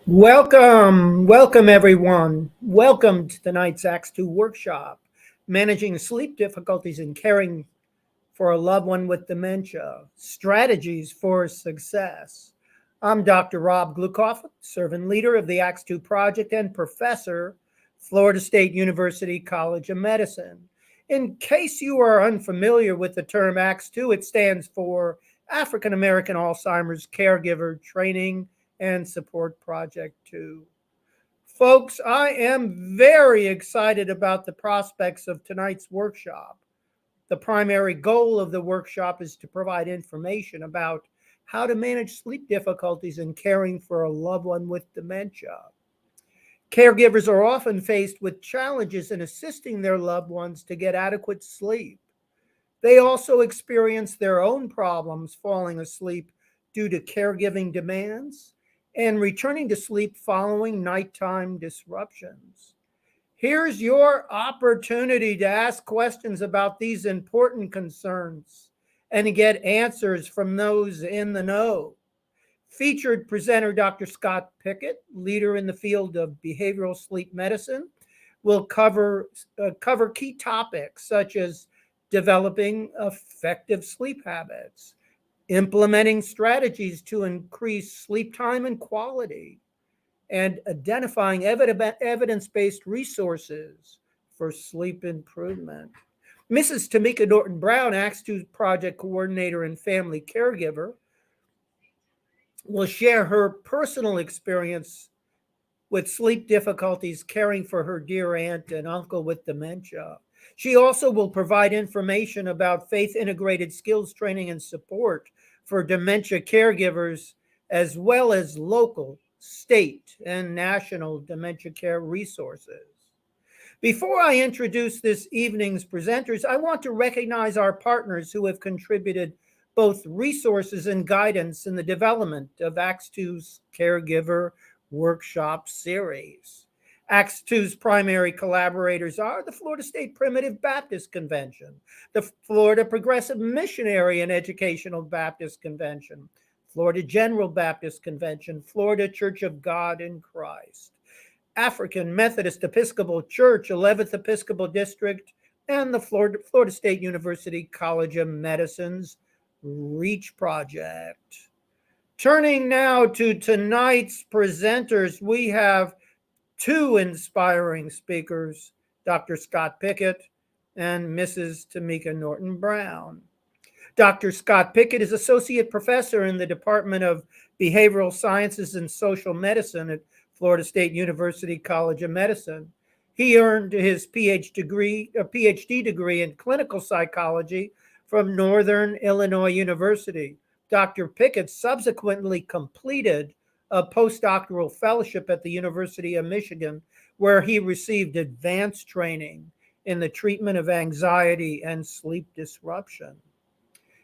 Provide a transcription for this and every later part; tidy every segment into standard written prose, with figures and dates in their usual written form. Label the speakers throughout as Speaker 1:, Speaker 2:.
Speaker 1: Welcome everyone. Welcome to tonight's ACTS2 workshop, Managing Sleep Difficulties and Caring for a Loved One with Dementia, Strategies for Success. I'm Dr. Rob Glukoff, servant leader of the ACTS2 Project and professor, Florida State University College of Medicine. In case you are unfamiliar with the term ACTS2, it stands for African American Alzheimer's Caregiver Training and Support Project 2. Folks, I am very excited about the prospects of tonight's workshop. The primary goal of the workshop is to provide information about how to manage sleep difficulties in caring for a loved one with dementia. Caregivers are often faced with challenges in assisting their loved ones to get adequate sleep. They also experience their own problems falling asleep due to caregiving demands and returning to sleep following nighttime disruptions. Here's your opportunity to ask questions about these important concerns and to get answers from those in the know. Featured presenter Dr. Scott Pickett, leader in the field of behavioral sleep medicine, will cover key topics such as developing effective sleep habits, implementing strategies to increase sleep time and quality, and identifying evidence-based resources for sleep improvement. Mrs. Tomeka Norton-Brown, ACTS2 Project Coordinator and Family Caregiver, will share her personal experience with sleep difficulties caring for her dear aunt and uncle with dementia. She also will provide information about faith integrated skills training and support for dementia caregivers, as well as local, state, and national dementia care resources. Before I introduce this evening's presenters, I want to recognize our partners who have contributed both resources and guidance in the development of ACTS2's Caregiver Workshop Series. ACTS2's primary collaborators are the Florida State Primitive Baptist Convention, the Florida Progressive Missionary and Educational Baptist Convention, Florida General Baptist Convention, Florida Church of God in Christ, African Methodist Episcopal Church, 11th Episcopal District, and the Florida State University College of Medicine's REACH Project. Turning now to tonight's presenters, we have two inspiring speakers, Dr. Scott Pickett and Mrs. Tomeka Norton-Brown. Dr. Scott Pickett is Associate Professor in the Department of Behavioral Sciences and Social Medicine at Florida State University College of Medicine. He earned his PhD degree in clinical psychology from Northern Illinois University. Dr. Pickett subsequently completed a postdoctoral fellowship at the University of Michigan, where he received advanced training in the treatment of anxiety and sleep disruption.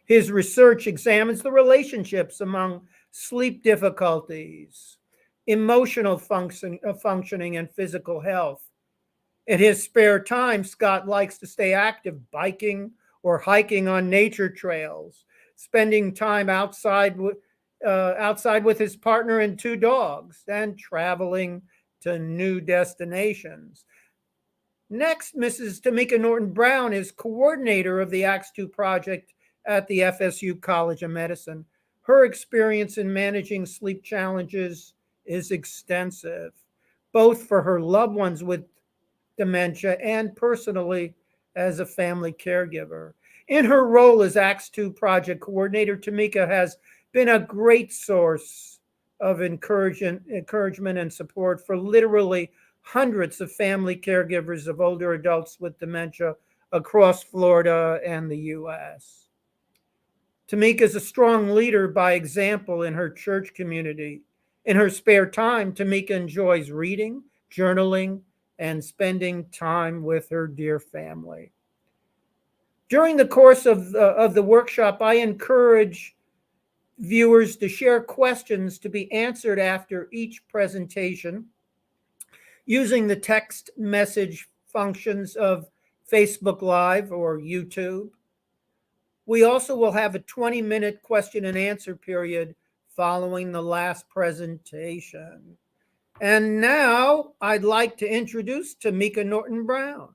Speaker 1: His research examines the relationships among sleep difficulties, emotional functioning, and physical health. In his spare time, Scott likes to stay active, biking or hiking on nature trails, spending time outside with his partner and two dogs, and traveling to new destinations. Next, Mrs. Tomeka Norton-Brown is coordinator of the ACTS2 project at the FSU College of Medicine. Her experience in managing sleep challenges is extensive, both for her loved ones with dementia and personally as a family caregiver. In her role as ACTS2 project coordinator, Tomeka has been a great source of encouragement and support for literally hundreds of family caregivers of older adults with dementia across Florida and the U.S. Tomeka is a strong leader by example in her church community. In her spare time, Tomeka enjoys reading, journaling, and spending time with her dear family. During the course of the workshop, I encourage viewers to share questions to be answered after each presentation using the text message functions of Facebook Live or YouTube. We also will have a 20-minute question and answer period following the last presentation. And now I'd like to introduce Tomeka Norton-Brown.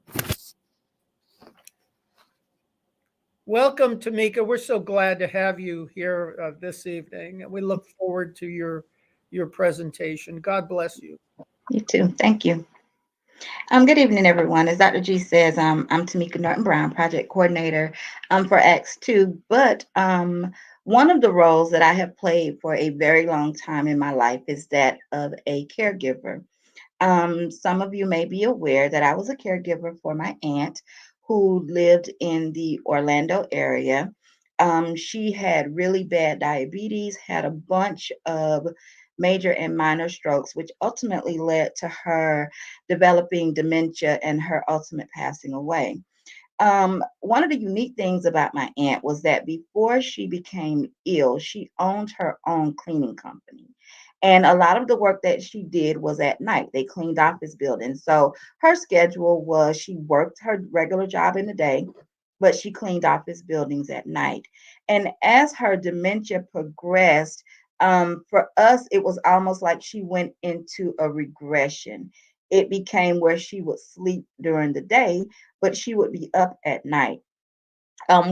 Speaker 1: Welcome, Tomeka. We're so glad to have you here this evening. We look forward to your presentation. God bless you.
Speaker 2: You too. Thank you. Good evening, everyone. As Dr. G says, I'm Tomeka Norton-Brown, Project Coordinator for ACTS2. But one of the roles that I have played for a very long time in my life is that of a caregiver. Some of you may be aware that I was a caregiver for my aunt who lived in the Orlando area. She had really bad diabetes, had a bunch of major and minor strokes, which ultimately led to her developing dementia and her ultimate passing away. One of the unique things about my aunt was that before she became ill, she owned her own cleaning company. And a lot of the work that she did was at night. They cleaned office buildings. So her schedule was she worked her regular job in the day, but she cleaned office buildings at night. And as her dementia progressed, for us, it was almost like she went into a regression. It became where she would sleep during the day, but she would be up at night.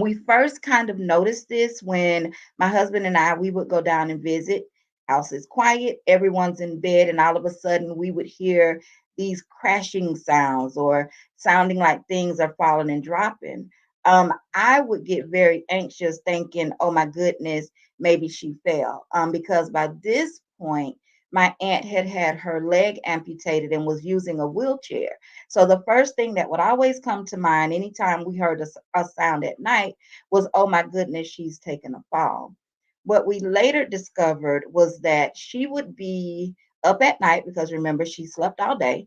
Speaker 2: We first kind of noticed this when my husband and I we would go down and visit. House is quiet, everyone's in bed, and all of a sudden we would hear these crashing sounds or sounding like things are falling and dropping. I would get very anxious, thinking, "Oh my goodness, maybe she fell," because by this point my aunt had had her leg amputated and was using a wheelchair. So the first thing that would always come to mind anytime we heard a sound at night was, oh my goodness, she's taken a fall. What we later discovered was that she would be up at night because remember, she slept all day.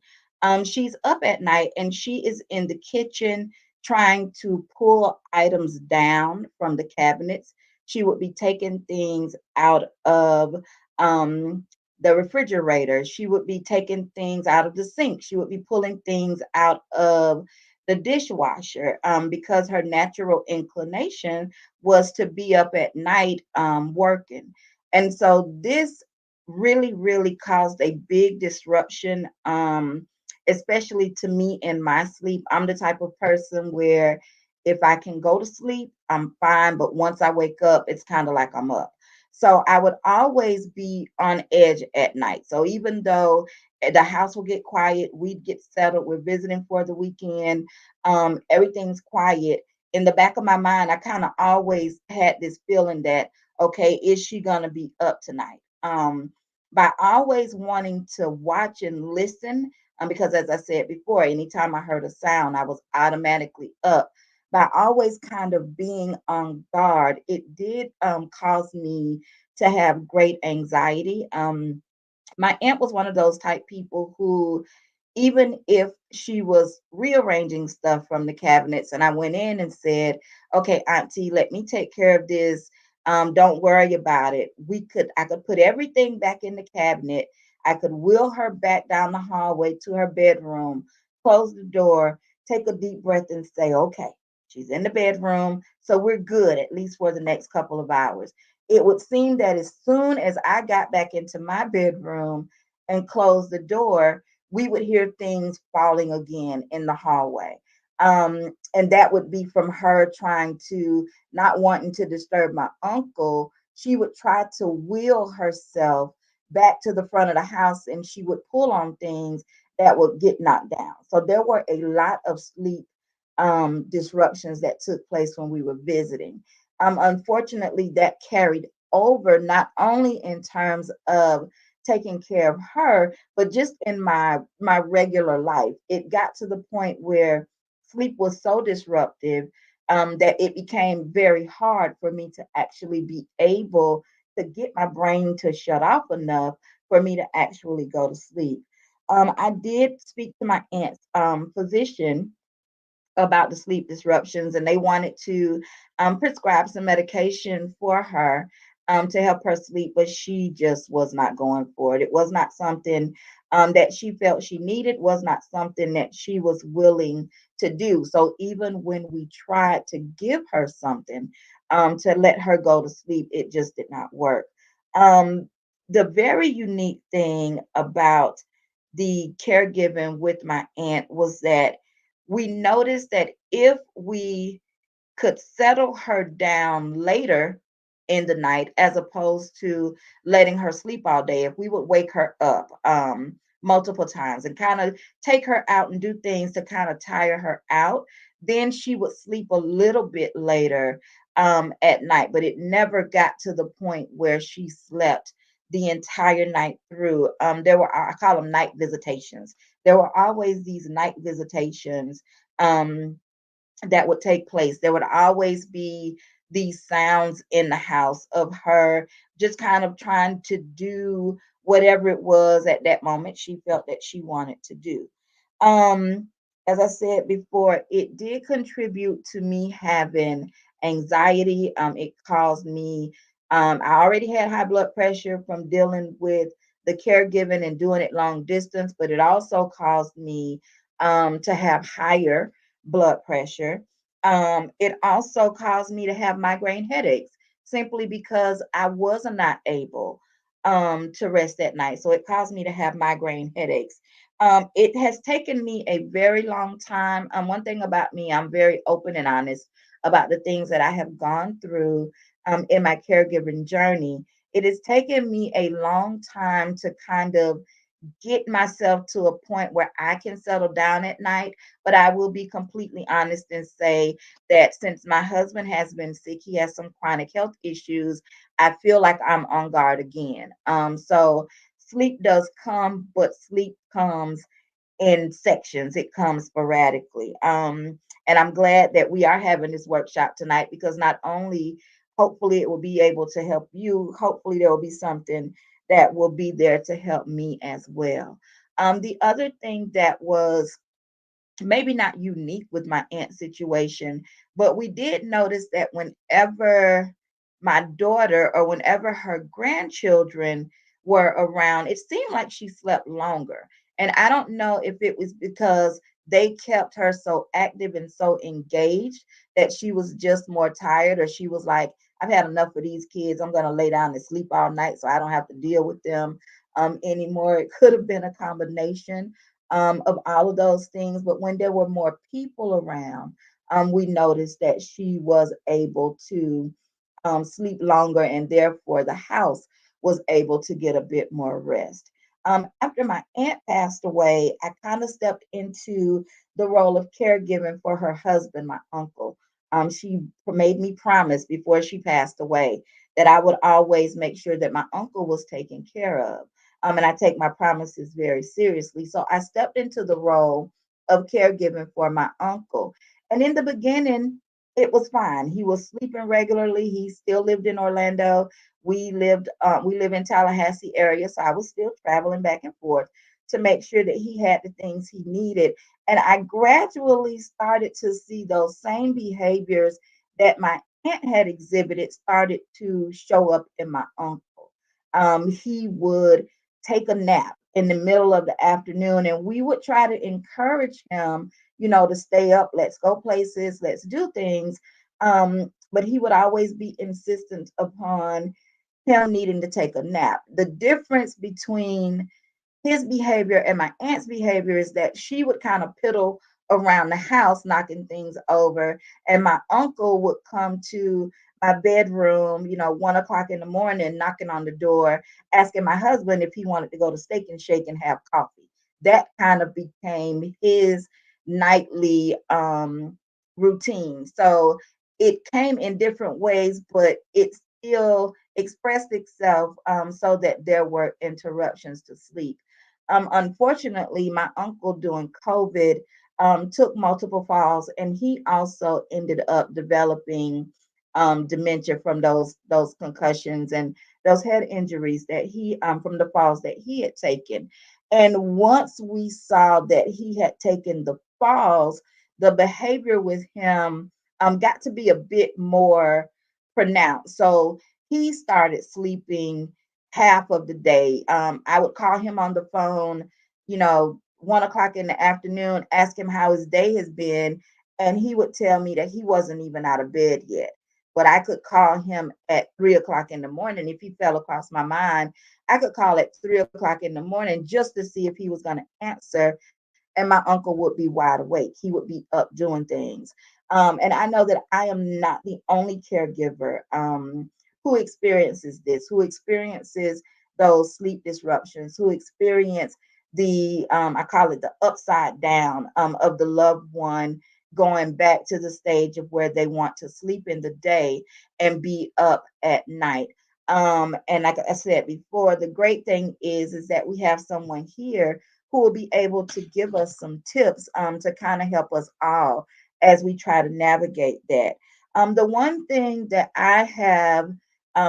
Speaker 2: She's up at night and she is in the kitchen trying to pull items down from the cabinets. She would be taking things out of the refrigerator. She would be taking things out of the sink. She would be pulling things out of the dishwasher because her natural inclination was to be up at night working. And so this really, really caused a big disruption, especially to me in my sleep. I'm the type of person where if I can go to sleep, I'm fine. But once I wake up, it's kind of like I'm up. So I would always be on edge at night. So even though the house will get quiet, we'd get settled, we're visiting for the weekend, everything's quiet. In the back of my mind, I kind of always had this feeling that, okay, is she going to be up tonight? By always wanting to watch and listen, because as I said before, anytime I heard a sound, I was automatically up by always kind of being on guard, it did cause me to have great anxiety. My aunt was one of those type people who, even if she was rearranging stuff from the cabinets, and I went in and said, "Okay, Auntie, let me take care of this. Don't worry about it." I could put everything back in the cabinet. I could wheel her back down the hallway to her bedroom, close the door, take a deep breath, and say, "Okay, she's in the bedroom, so we're good at least for the next couple of hours." It would seem that as soon as I got back into my bedroom and closed the door, we would hear things falling again in the hallway. And that would be from her trying to, not wanting to disturb my uncle. She would try to wheel herself back to the front of the house and she would pull on things that would get knocked down. So there were a lot of sleep disruptions that took place when we were visiting. Unfortunately, that carried over not only in terms of taking care of her, but just in my regular life. It got to the point where sleep was so disruptive that it became very hard for me to actually be able to get my brain to shut off enough for me to actually go to sleep. I did speak to my aunt's physician about the sleep disruptions, and they wanted to prescribe some medication for her to help her sleep, but she just was not going for it. It was not something that she felt she needed, was not something that she was willing to do. So even when we tried to give her something to let her go to sleep, it just did not work. The very unique thing about the caregiving with my aunt was that we noticed that if we could settle her down later in the night as opposed to letting her sleep all day. If we would wake her up multiple times and kind of take her out and do things to kind of tire her out, then she would sleep a little bit later at night. But it never got to the point where she slept the entire night through. There were, I call them night visitations. There were always these night visitations. That would take place. There would always be these sounds in the house of her just kind of trying to do whatever it was at that moment she felt that she wanted to do. Um, as I said before, it did contribute to me having anxiety. It caused me, I already had high blood pressure from dealing with the caregiving and doing it long distance, but it also caused me to have higher blood pressure. It also caused me to have migraine headaches simply because I was not able to rest at night. So it caused me to have migraine headaches. It has taken me a very long time. One thing about me, I'm very open and honest about the things that I have gone through in my caregiving journey. It has taken me a long time to kind of get myself to a point where I can settle down at night. But I will be completely honest and say that since my husband has been sick, he has some chronic health issues. I feel like I'm on guard again. So sleep does come, but sleep comes in sections. It comes sporadically. And I'm glad that we are having this workshop tonight because not only hopefully it will be able to help you, hopefully there will be something that will be there to help me as well. The other thing that was maybe not unique with my aunt situation, but we did notice that whenever my daughter or whenever her grandchildren were around, it seemed like she slept longer. And I don't know if it was because they kept her so active and so engaged that she was just more tired, or she was like, I've had enough of these kids. I'm going to lay down and sleep all night so I don't have to deal with them anymore. It could have been a combination of all of those things. But when there were more people around, we noticed that she was able to sleep longer, and therefore the house was able to get a bit more rest. After my aunt passed away, I kind of stepped into the role of caregiving for her husband, my uncle. She made me promise before she passed away that I would always make sure that my uncle was taken care of. And I take my promises very seriously. So I stepped into the role of caregiving for my uncle. And in the beginning, it was fine. He was sleeping regularly. He still lived in Orlando. We live in Tallahassee area, so I was still traveling back and forth to make sure that he had the things he needed. And I gradually started to see those same behaviors that my aunt had exhibited started to show up in my uncle. He would take a nap in the middle of the afternoon, and we would try to encourage him, to stay up, let's go places, let's do things. But he would always be insistent upon him needing to take a nap. The difference between his behavior and my aunt's behavior is that she would kind of piddle around the house, knocking things over, and my uncle would come to my bedroom, 1 o'clock in the morning, knocking on the door, asking my husband if he wanted to go to Steak and Shake and have coffee. That kind of became his nightly routine. So it came in different ways, but it still expressed itself so that there were interruptions to sleep. Unfortunately, my uncle during COVID took multiple falls, and he also ended up developing dementia from those concussions and those head injuries that he from the falls that he had taken. And once we saw that he had taken the falls, the behavior with him got to be a bit more pronounced. So he started sleeping half of the day. I would call him on the phone, 1 o'clock in the afternoon, ask him how his day has been, and he would tell me that he wasn't even out of bed yet. but I could call him at 3 o'clock in the morning. If he fell across my mind, I could call at 3 o'clock in the morning just to see if he was going to answer. And my uncle would be wide awake. He would be up doing things. And I know that I am not the only caregiver who experiences this, who experiences those sleep disruptions, who experience the, I call it the upside down of the loved one going back to the stage of where they want to sleep in the day and be up at night. And like I said before, the great thing is that we have someone here who will be able to give us some tips to kind of help us all as we try to navigate that. The one thing that I have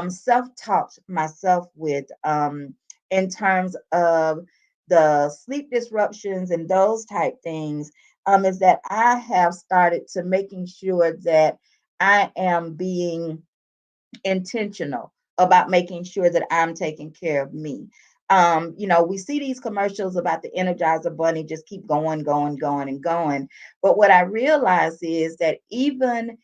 Speaker 2: self-taught myself with in terms of the sleep disruptions and those type things is that I have started to making sure that I am being intentional about making sure that I'm taking care of me. We see these commercials about the Energizer Bunny just keep going, going, going, and going. But what I realize is that even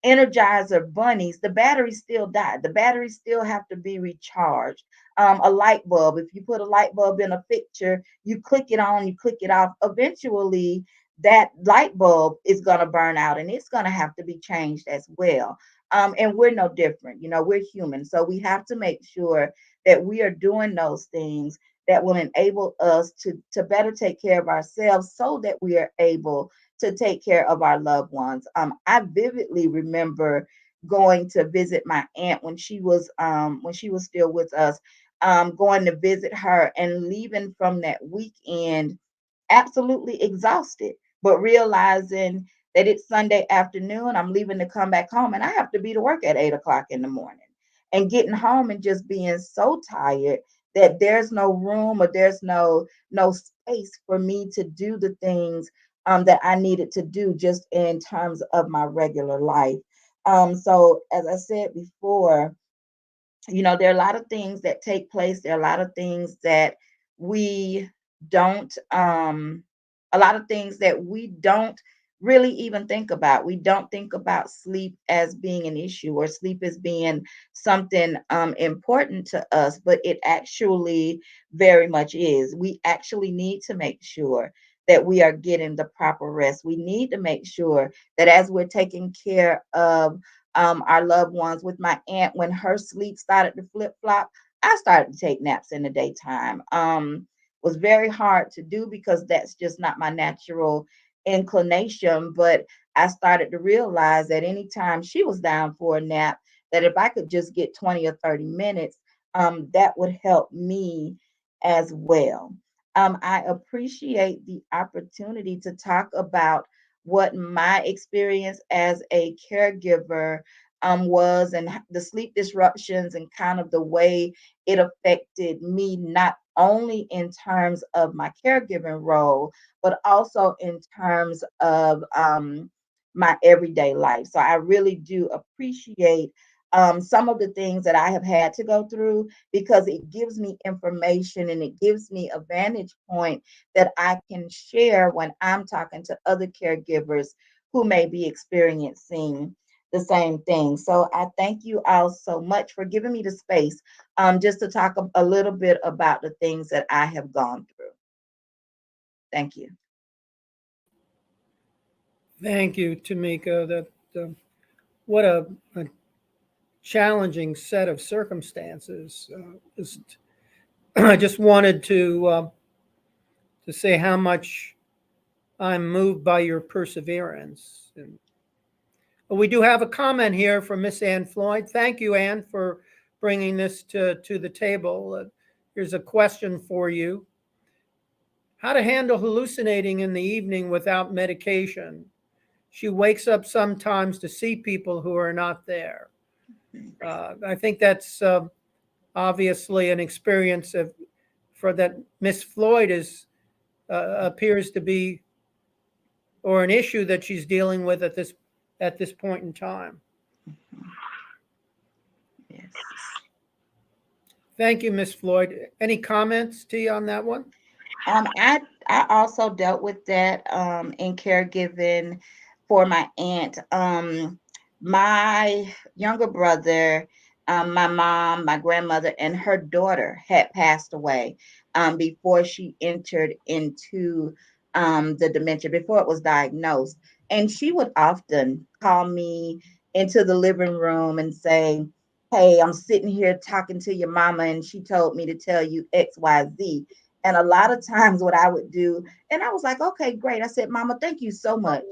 Speaker 2: Energizer bunnies, the batteries still die. The batteries still have to be recharged. A light bulb, if you put a light bulb in a fixture, you click it on, you click it off. Eventually, that light bulb is going to burn out and it's going to have to be changed as well. And we're no different. We're human. So we have to make sure that we are doing those things that will enable us to better take care of ourselves so that we are able to take care of our loved ones. I vividly remember going to visit my aunt when she was still with us, going to visit her and leaving from that weekend absolutely exhausted, but realizing that it's Sunday afternoon, I'm leaving to come back home and I have to be to work at 8 o'clock in the morning. And getting home and just being so tired that there's no room or there's no space for me to do the things that I needed to do just in terms of my regular life. So as I said before, there are a lot of things that take place. There are a lot of things that we don't, a lot of things that we don't really even think about. We don't think about sleep as being an issue or sleep as being something important to us, but it actually very much is. We actually need to make sure that we are getting the proper rest. We need to make sure that as we're taking care of our loved ones. With my aunt, when her sleep started to flip flop, I started to take naps in the daytime. Was very hard to do because that's just not my natural inclination. But I started to realize that anytime she was down for a nap, that if I could just get 20 or 30 minutes, that would help me as well. I appreciate the opportunity to talk about what my experience as a caregiver was and the sleep disruptions and kind of the way it affected me, not only in terms of my caregiving role, but also in terms of my everyday life. So I really do appreciate some of the things that I have had to go through because it gives me information and it gives me a vantage point that I can share when I'm talking to other caregivers who may be experiencing the same thing. So I thank you all so much for giving me the space just to talk a little bit about the things that I have gone through. Thank you.
Speaker 1: Thank you, Tomeka. What a challenging set of circumstances. I just wanted to say how much I'm moved by your perseverance. And we do have a comment here from Miss Ann Floyd. Thank you, Ann, for bringing this to the table. Here's a question for you: how to handle hallucinating in the evening without medication? She wakes up sometimes to see people who are not there. I think that's obviously an experience for that Miss Floyd is appears to be, or an issue that she's dealing with at this point in time.
Speaker 2: Yes.
Speaker 1: Thank you, Miss Floyd. Any comments, T, on that one?
Speaker 2: I also dealt with that in caregiving for my aunt. My younger brother, my mom, my grandmother, and her daughter had passed away before she entered into the dementia, before it was diagnosed. And she would often call me into the living room and say, "Hey, I'm sitting here talking to your mama, and she told me to tell you XYZ." And a lot of times, what I would do, and I was like, "Okay, great." I said, "Mama, thank you so much,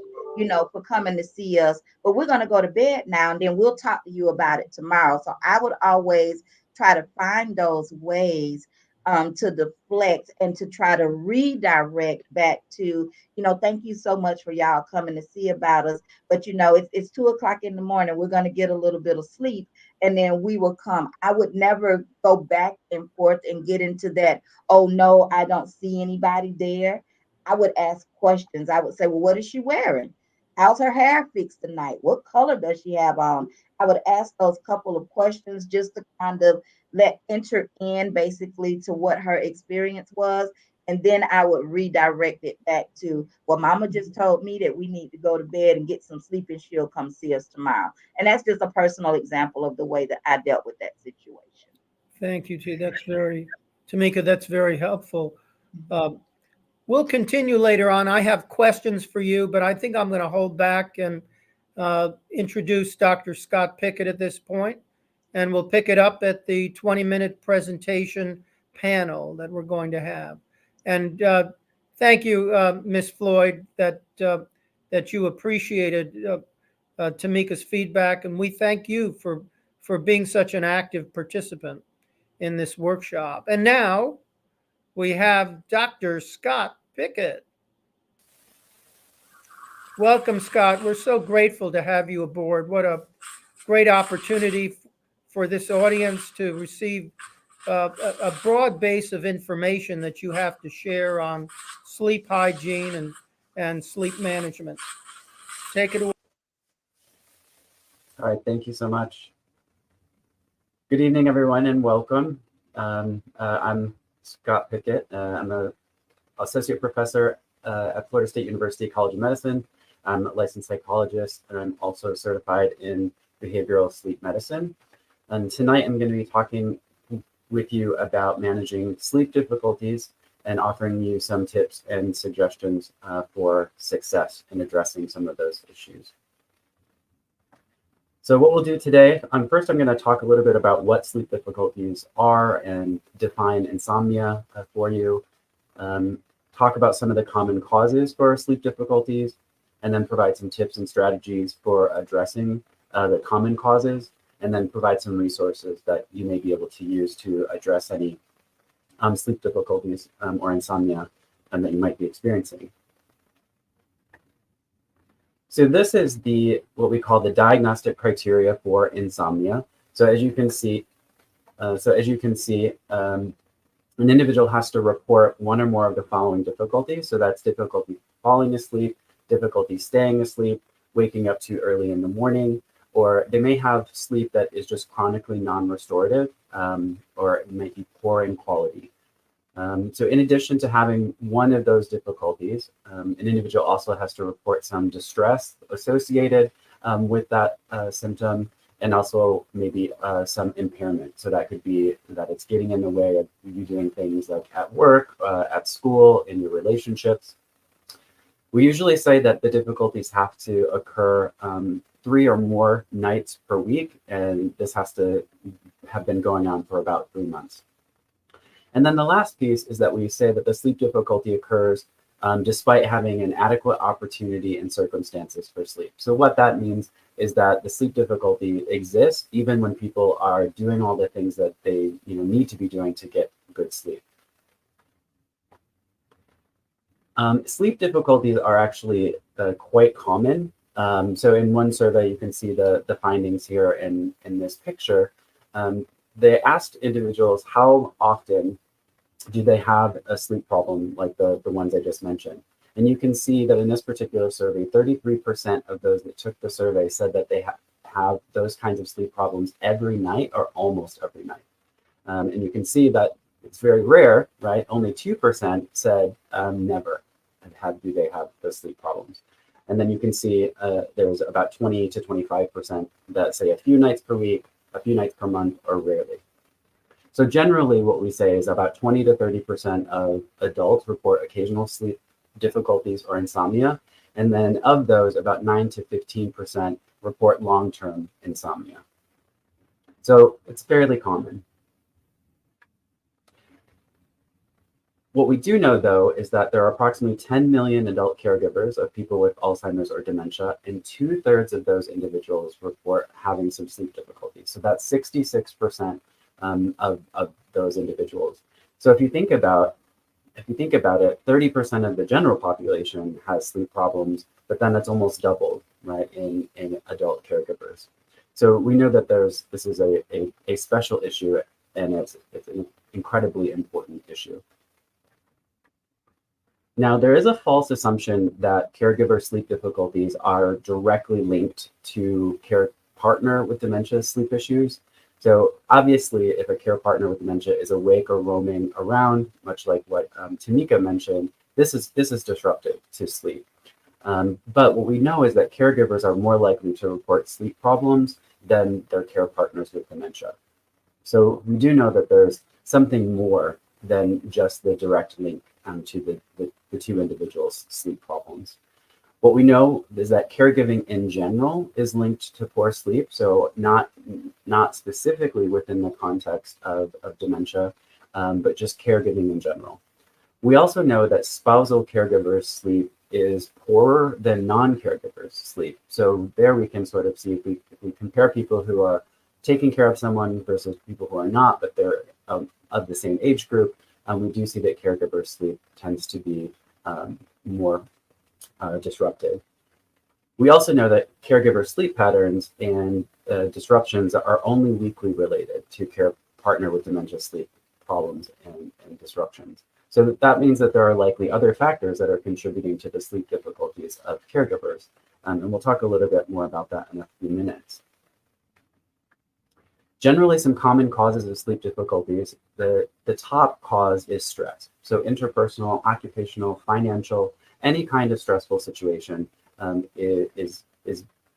Speaker 2: for coming to see us, but we're going to go to bed now and then we'll talk to you about it tomorrow." So I would always try to find those ways to deflect and to try to redirect back to, thank you so much for y'all coming to see about us. But, it's 2 o'clock in the morning. We're going to get a little bit of sleep and then we will come. I would never go back and forth and get into that, "Oh, no, I don't see anybody there." I would ask questions. I would say, "Well, what is she wearing? How's her hair fixed tonight? What color does she have on?" I would ask those couple of questions just to kind of let enter in basically to what her experience was. And then I would redirect it back to, "Well, mama just told me that we need to go to bed and get some sleep and she'll come see us tomorrow." And that's just a personal example of the way that I dealt with that situation.
Speaker 1: Thank you, T. Tamika, that's very helpful. Uh, we'll continue later on. I have questions for you, but I think I'm going to hold back and introduce Dr. Scott Pickett at this point, and we'll pick it up at the 20-minute presentation panel that we're going to have. And thank you, Ms. Floyd, that you appreciated Tamika's feedback, and we thank you for being such an active participant in this workshop. And now we have Dr. Scott Pickett. Welcome, Scott. We're so grateful to have you aboard. What a great opportunity for this audience to receive a broad base of information that you have to share on sleep hygiene and sleep management. Take it away.
Speaker 3: All right, thank you so much. Good evening, everyone, and welcome. I'm Scott Pickett. I'm an associate professor at Florida State University College of Medicine. I'm a licensed psychologist, and I'm also certified in behavioral sleep medicine. And tonight I'm going to be talking with you about managing sleep difficulties and offering you some tips and suggestions for success in addressing some of those issues. So what we'll do today, first I'm going to talk a little bit about what sleep difficulties are and define insomnia for you, talk about some of the common causes for sleep difficulties, and then provide some tips and strategies for addressing the common causes, and then provide some resources that you may be able to use to address any sleep difficulties or insomnia that you might be experiencing. So this is what we call the diagnostic criteria for insomnia. So as you can see, an individual has to report one or more of the following difficulties. So that's difficulty falling asleep, difficulty staying asleep, waking up too early in the morning, or they may have sleep that is just chronically non-restorative, or it might be poor in quality. So in addition to having one of those difficulties, an individual also has to report some distress associated with that symptom, and also maybe some impairment. So that could be that it's getting in the way of you doing things like at work, at school, in your relationships. We usually say that the difficulties have to occur 3 or more nights per week, and this has to have been going on for about 3 months. And then the last piece is that we say that the sleep difficulty occurs despite having an adequate opportunity and circumstances for sleep. So what that means is that the sleep difficulty exists even when people are doing all the things that they need to be doing to get good sleep. Sleep difficulties are actually quite common. So in one survey, you can see the findings here in this picture. They asked individuals how often do they have a sleep problem like the ones I just mentioned. And you can see that in this particular survey, 33% of those that took the survey said that they have those kinds of sleep problems every night or almost every night. And you can see that it's very rare, right? Only 2% said never do they have those sleep problems. And then you can see there's about 20 to 25% that say a few nights per week, a few nights per month, or rarely. So generally what we say is about 20 to 30% of adults report occasional sleep difficulties or insomnia. And then of those, about 9 to 15% report long-term insomnia. So it's fairly common. What we do know, though, is that there are approximately 10 million adult caregivers of people with Alzheimer's or dementia, and 2/3 of those individuals report having some sleep difficulties. So that's 66% of those individuals. So if you think about it, 30% of the general population has sleep problems, but then that's almost doubled, right, in adult caregivers. So we know that this is a special issue, and it's an incredibly important issue. Now, there is a false assumption that caregiver sleep difficulties are directly linked to care partner with dementia sleep issues. So obviously, if a care partner with dementia is awake or roaming around, much like what Tomeka mentioned, this is disruptive to sleep. But what we know is that caregivers are more likely to report sleep problems than their care partners with dementia. So we do know that there's something more than just the direct link to the two individuals' sleep problems. What we know is that caregiving in general is linked to poor sleep, so not specifically within the context of dementia, but just caregiving in general. We also know that spousal caregivers' sleep is poorer than non-caregivers' sleep. So there we can sort of see if we compare people who are taking care of someone versus people who are not, but they're of the same age group, we do see that caregiver sleep tends to be more disrupted. We also know that caregiver sleep patterns and disruptions are only weakly related to care partner with dementia sleep problems and disruptions. So that means that there are likely other factors that are contributing to the sleep difficulties of caregivers. And we'll talk a little bit more about that in a few minutes. Generally, some common causes of sleep difficulties, the top cause is stress. So interpersonal, occupational, financial, any kind of stressful situation is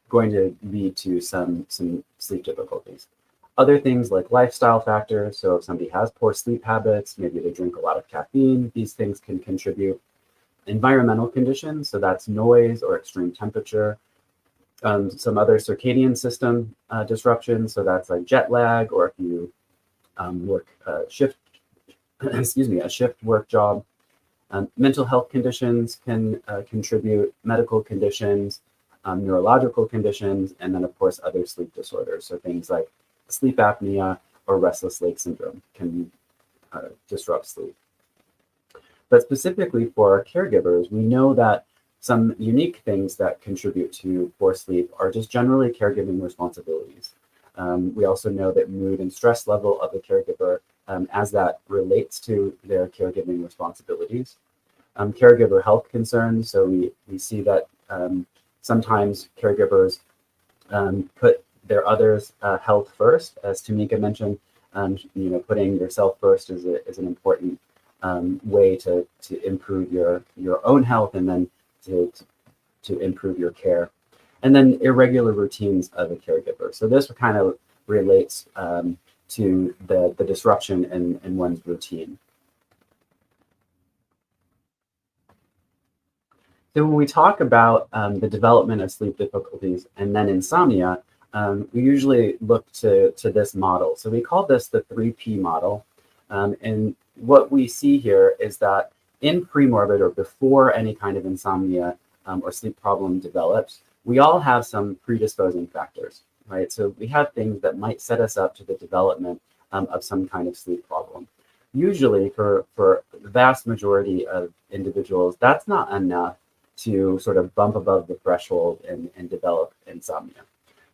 Speaker 3: going to lead to some sleep difficulties. Other things like lifestyle factors, so if somebody has poor sleep habits, maybe they drink a lot of caffeine, these things can contribute. Environmental conditions, so that's noise or extreme temperature. Some other circadian system disruptions, so that's like jet lag, or if you work a shift work job. Mental health conditions can contribute, medical conditions, neurological conditions, and then of course other sleep disorders. So things like sleep apnea or restless leg syndrome can disrupt sleep. But specifically for caregivers, we know that some unique things that contribute to poor sleep are just generally caregiving responsibilities. We also know that mood and stress level of the caregiver, as that relates to their caregiving responsibilities. Caregiver health concerns, so we see that sometimes caregivers put their others' health first, as Tomeka mentioned. Putting yourself first is an important way to improve your own health, and then to improve your care. And then irregular routines of a caregiver. So this kind of relates to the disruption in one's routine. So when we talk about the development of sleep difficulties and then insomnia, we usually look to this model. So we call this the 3P model. And what we see here is that in premorbid, or before any kind of insomnia or sleep problem develops, we all have some predisposing factors, right? So we have things that might set us up to the development of some kind of sleep problem. Usually for the vast majority of individuals, that's not enough to sort of bump above the threshold and develop insomnia.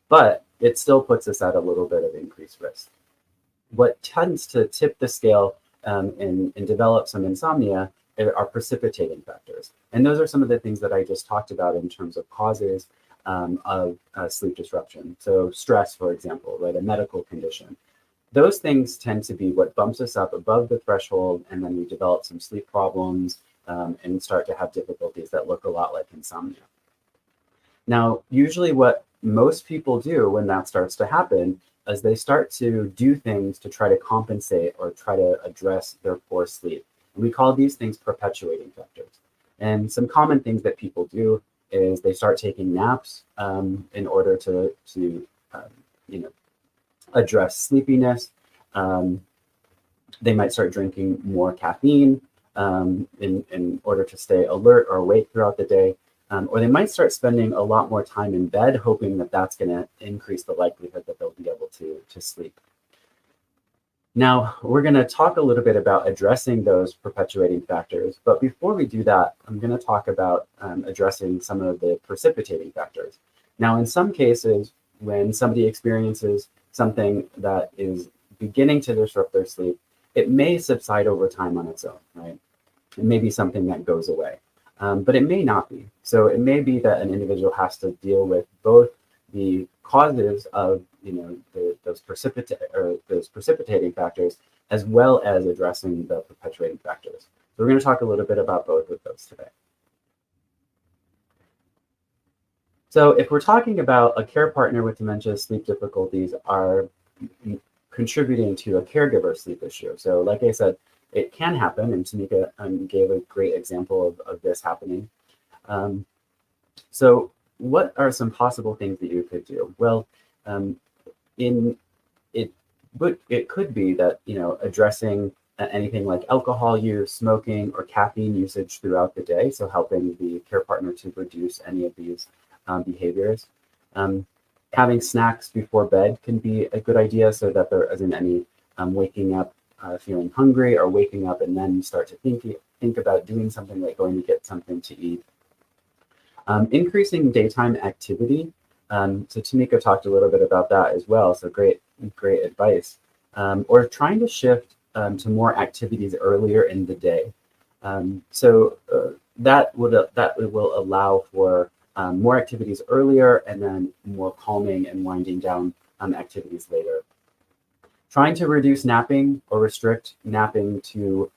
Speaker 3: But it still puts us at a little bit of increased risk. What tends to tip the scale and develop some insomnia are precipitating factors. And those are some of the things that I just talked about in terms of causes of sleep disruption. So stress, for example, right, a medical condition. Those things tend to be what bumps us up above the threshold, and then we develop some sleep problems and start to have difficulties that look a lot like insomnia. Now, usually what most people do when that starts to happen is they start to do things to try to compensate or try to address their poor sleep. And we call these things perpetuating factors. And some common things that people do is they start taking naps in order to address sleepiness. They might start drinking more caffeine in order to stay alert or awake throughout the day. Or they might start spending a lot more time in bed, hoping that that's going to increase the likelihood that they'll be able to sleep. Now, we're going to talk a little bit about addressing those perpetuating factors. But before we do that, I'm going to talk about addressing some of the precipitating factors. Now, in some cases, when somebody experiences something that is beginning to disrupt their sleep, it may subside over time on its own, right? It may be something that goes away. But it may not be. So it may be that an individual has to deal with both the causes of those precipitating factors, as well as addressing the perpetuating factors. So we're going to talk a little bit about both of those today. So if we're talking about a care partner with dementia, sleep difficulties are contributing to a caregiver sleep issue. So like I said, it can happen, and Tomeka gave a great example of this happening. So what are some possible things that you could do? Well, it could be that addressing anything like alcohol use, smoking, or caffeine usage throughout the day, so helping the care partner to reduce any of these behaviors. Having snacks before bed can be a good idea, so that there isn't any waking up feeling hungry, or waking up and then start to think about doing something like going to get something to eat. Increasing daytime activity. So Tomeka talked a little bit about that as well. So great advice. Or trying to shift to more activities earlier in the day. That will allow for more activities earlier, and then more calming and winding down activities later. Trying to reduce napping or restrict napping to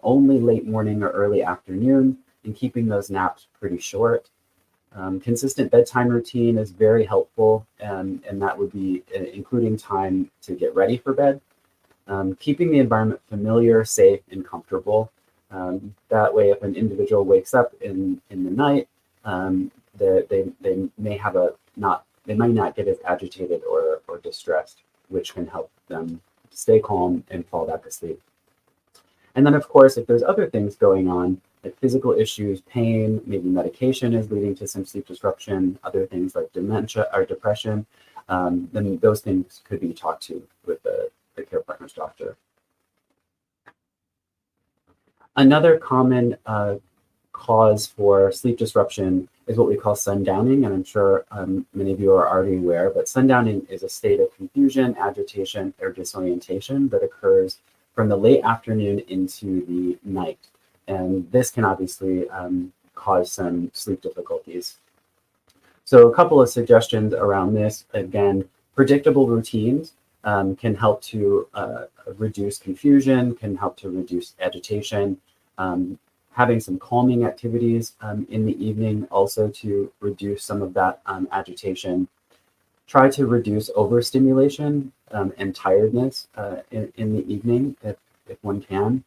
Speaker 3: only late morning or early afternoon, and keeping those naps pretty short. Consistent bedtime routine is very helpful, and that would be including time to get ready for bed. Keeping the environment familiar, safe, and comfortable. That way, if an individual wakes up in the night, they might not get as agitated or distressed, which can help them stay calm and fall back asleep. And then, of course, if there's other things going on, like physical issues, pain, maybe medication is leading to some sleep disruption, other things like dementia or depression, then those things could be talked to with the care partner's doctor. Another common cause for sleep disruption is what we call sundowning, and I'm sure many of you are already aware, but sundowning is a state of confusion, agitation, or disorientation that occurs from the late afternoon into the night. And this can obviously cause some sleep difficulties. So a couple of suggestions around this. Again, predictable routines can help to reduce confusion, can help to reduce agitation. Having some calming activities in the evening also to reduce some of that agitation. Try to reduce overstimulation and tiredness in the evening if one can.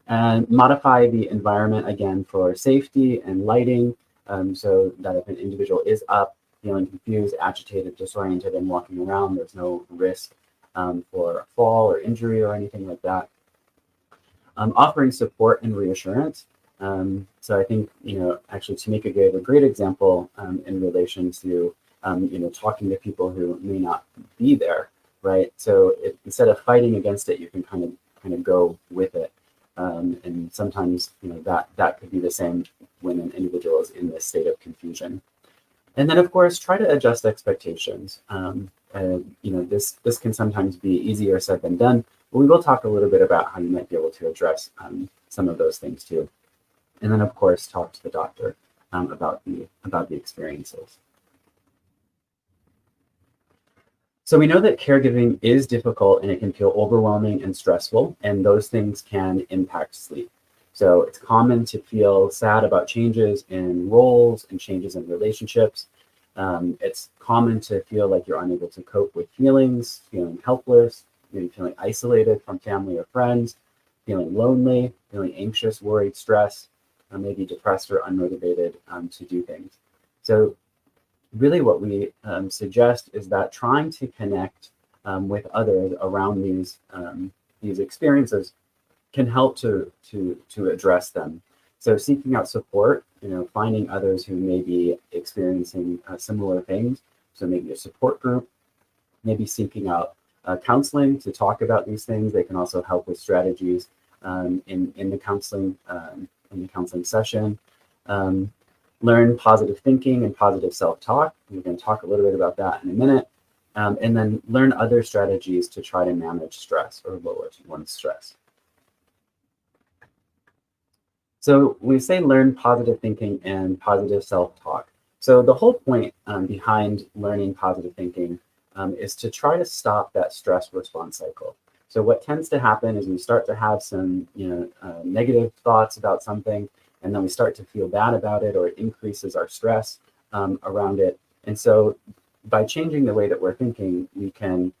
Speaker 3: And modify the environment again for safety and lighting, so that if an individual is up, feeling confused, agitated, disoriented, and walking around, there's no risk for a fall or injury or anything like that. Offering support and reassurance. So I think, actually Tomeka gave a great example in relation to, talking to people who may not be there, right? So instead of fighting against it, you can kind of go with it. And sometimes, that could be the same when an individual is in this state of confusion. And then, of course, try to adjust expectations. This can sometimes be easier said than done, but we will talk a little bit about how you might be able to address some of those things too. And then, of course, talk to the doctor about the experiences. So we know that caregiving is difficult and it can feel overwhelming and stressful, and those things can impact sleep. So it's common to feel sad about changes in roles and changes in relationships. It's common to feel like you're unable to cope with feelings, feeling helpless, maybe feeling isolated from family or friends, feeling lonely, feeling anxious, worried, stressed, maybe depressed or unmotivated to do things. So really what we suggest is that trying to connect with others around these experiences can help to address them. So seeking out support, finding others who may be experiencing similar things. So maybe a support group, maybe seeking out counseling to talk about these things. They can also help with strategies in the counseling session. Learn positive thinking and positive self-talk. We're going to talk a little bit about that in a minute. And then learn other strategies to try to manage stress or lower one's stress. So we say learn positive thinking and positive self-talk. So the whole point behind learning positive thinking is to try to stop that stress response cycle. So what tends to happen is we start to have some negative thoughts about something, and then we start to feel bad about it, or it increases our stress around it. And so by changing the way that we're thinking, we can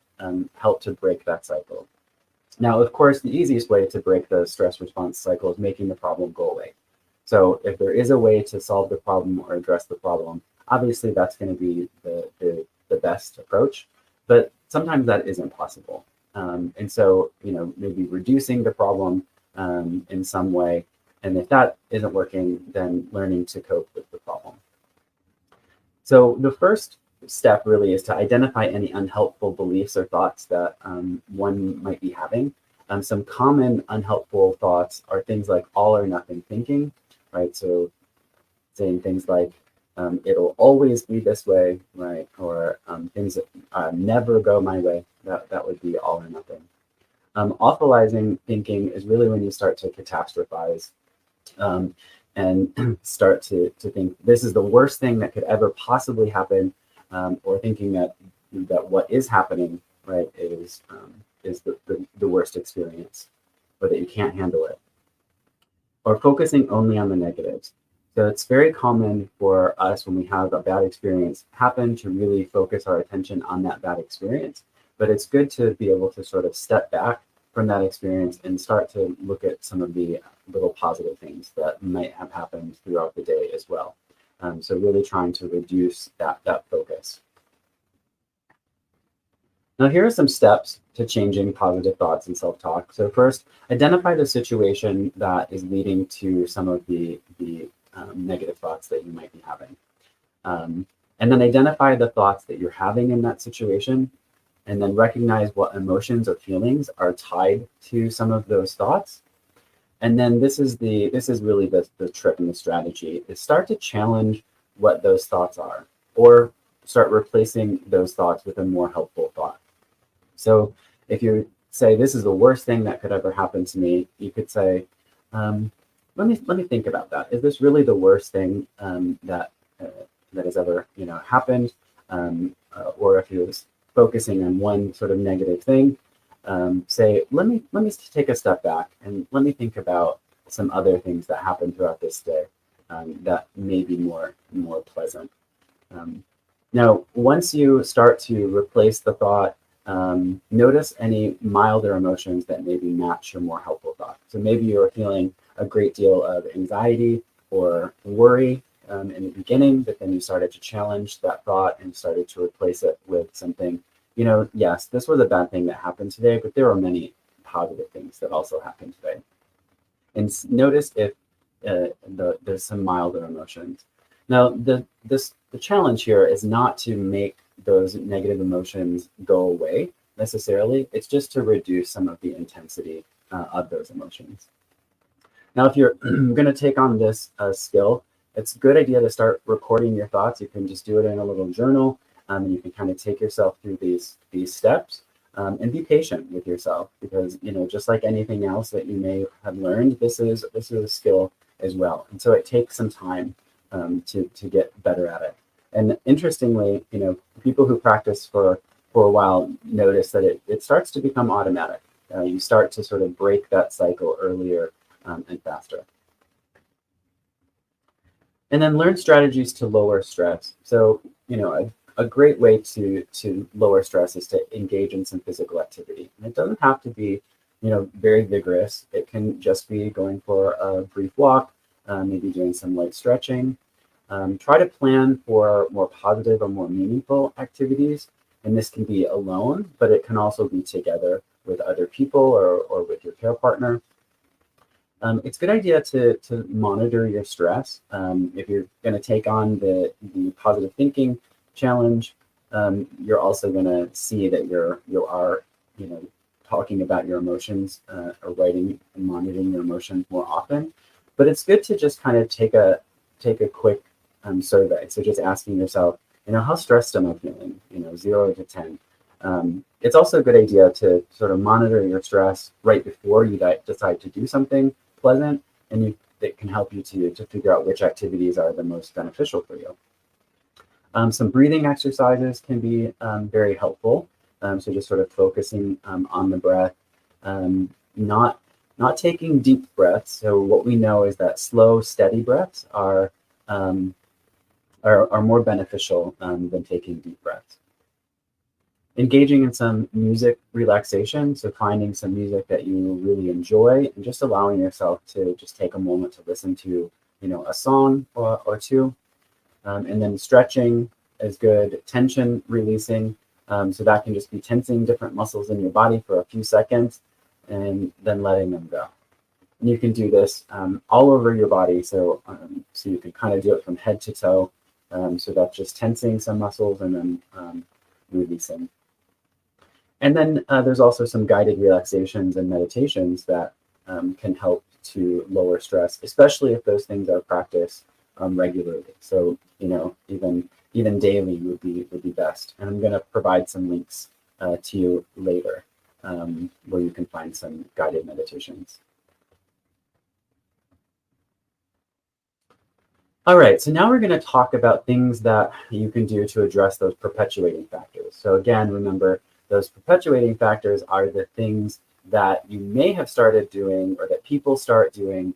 Speaker 3: help to break that cycle. Now, of course, the easiest way to break the stress response cycle is making the problem go away. So if there is a way to solve the problem or address the problem, obviously that's going to be the best approach, but sometimes that isn't possible. And so, maybe reducing the problem in some way, and if that isn't working, then learning to cope with the problem. So the first step really is to identify any unhelpful beliefs or thoughts that one might be having. Some common unhelpful thoughts are things like all or nothing thinking, right? So saying things like, it'll always be this way, right? Or things that never go my way, that would be all or nothing. Awfulizing thinking is really when you start to catastrophize and start to think this is the worst thing that could ever possibly happen, or thinking that what is happening, right, is the worst experience, or that you can't handle it, or focusing only on the negatives. So it's very common for us when we have a bad experience happen to really focus our attention on that bad experience. But it's good to be able to sort of step back from that experience and start to look at some of the little positive things that might have happened throughout the day as well. So really trying to reduce that focus. Now, here are some steps to changing positive thoughts and self-talk. So first, identify the situation that is leading to some of the negative thoughts that you might be having. And then identify the thoughts that you're having in that situation, and then recognize what emotions or feelings are tied to some of those thoughts. And then this is really the trick and the strategy, is start to challenge what those thoughts are, or start replacing those thoughts with a more helpful thought. So if you say, this is the worst thing that could ever happen to me, you could say, let me think about that. Is this really the worst thing that has ever happened? Or if you're focusing on one sort of negative thing, say, let me take a step back and let me think about some other things that happened throughout this day that may be more pleasant. Now, once you start to replace the thought, notice any milder emotions that maybe match your more helpful thought. So maybe you're feeling a great deal of anxiety or worry in the beginning, but then you started to challenge that thought and started to replace it with something, yes, this was a bad thing that happened today, but there are many positive things that also happened today. And notice if there's some milder emotions. Now, the challenge here is not to make those negative emotions go away necessarily. It's just to reduce some of the intensity of those emotions. Now, if you're going to take on this skill, it's a good idea to start recording your thoughts. You can just do it in a little journal, and you can kind of take yourself through these steps, and be patient with yourself, because just like anything else that you may have learned, this is a skill as well, and so it takes some time to get better at it. And interestingly, people who practice for a while notice that it starts to become automatic. You start to sort of break that cycle earlier and faster. And then learn strategies to lower stress. So, a great way to lower stress is to engage in some physical activity. And it doesn't have to be, very vigorous. It can just be going for a brief walk, maybe doing some light stretching. Try to plan for more positive or more meaningful activities. And this can be alone, but it can also be together with other people or with your care partner. It's a good idea to monitor your stress. If you're going to take on the positive thinking challenge, you're also going to see that you are talking about your emotions or writing and monitoring your emotions more often. But it's good to just kind of take a quick survey. So just asking yourself, how stressed am I feeling? 0 to 10. It's also a good idea to sort of monitor your stress right before you decide to do something pleasant, and it can help you to figure out which activities are the most beneficial for you. Some breathing exercises can be very helpful. So just sort of focusing on the breath, not taking deep breaths. So what we know is that slow, steady breaths are more beneficial than taking deep breaths. Engaging in some music relaxation, so finding some music that you really enjoy and just allowing yourself to just take a moment to listen to, a song or two. And then stretching is good, tension releasing. So that can just be tensing different muscles in your body for a few seconds and then letting them go. And you can do this all over your body. So you can kind of do it from head to toe. So that's just tensing some muscles and then releasing. And then there's also some guided relaxations and meditations that can help to lower stress, especially if those things are practiced regularly. So, even daily would be best. And I'm going to provide some links to you later where you can find some guided meditations. All right, so now we're going to talk about things that you can do to address those perpetuating factors. So again, remember, those perpetuating factors are the things that you may have started doing or that people start doing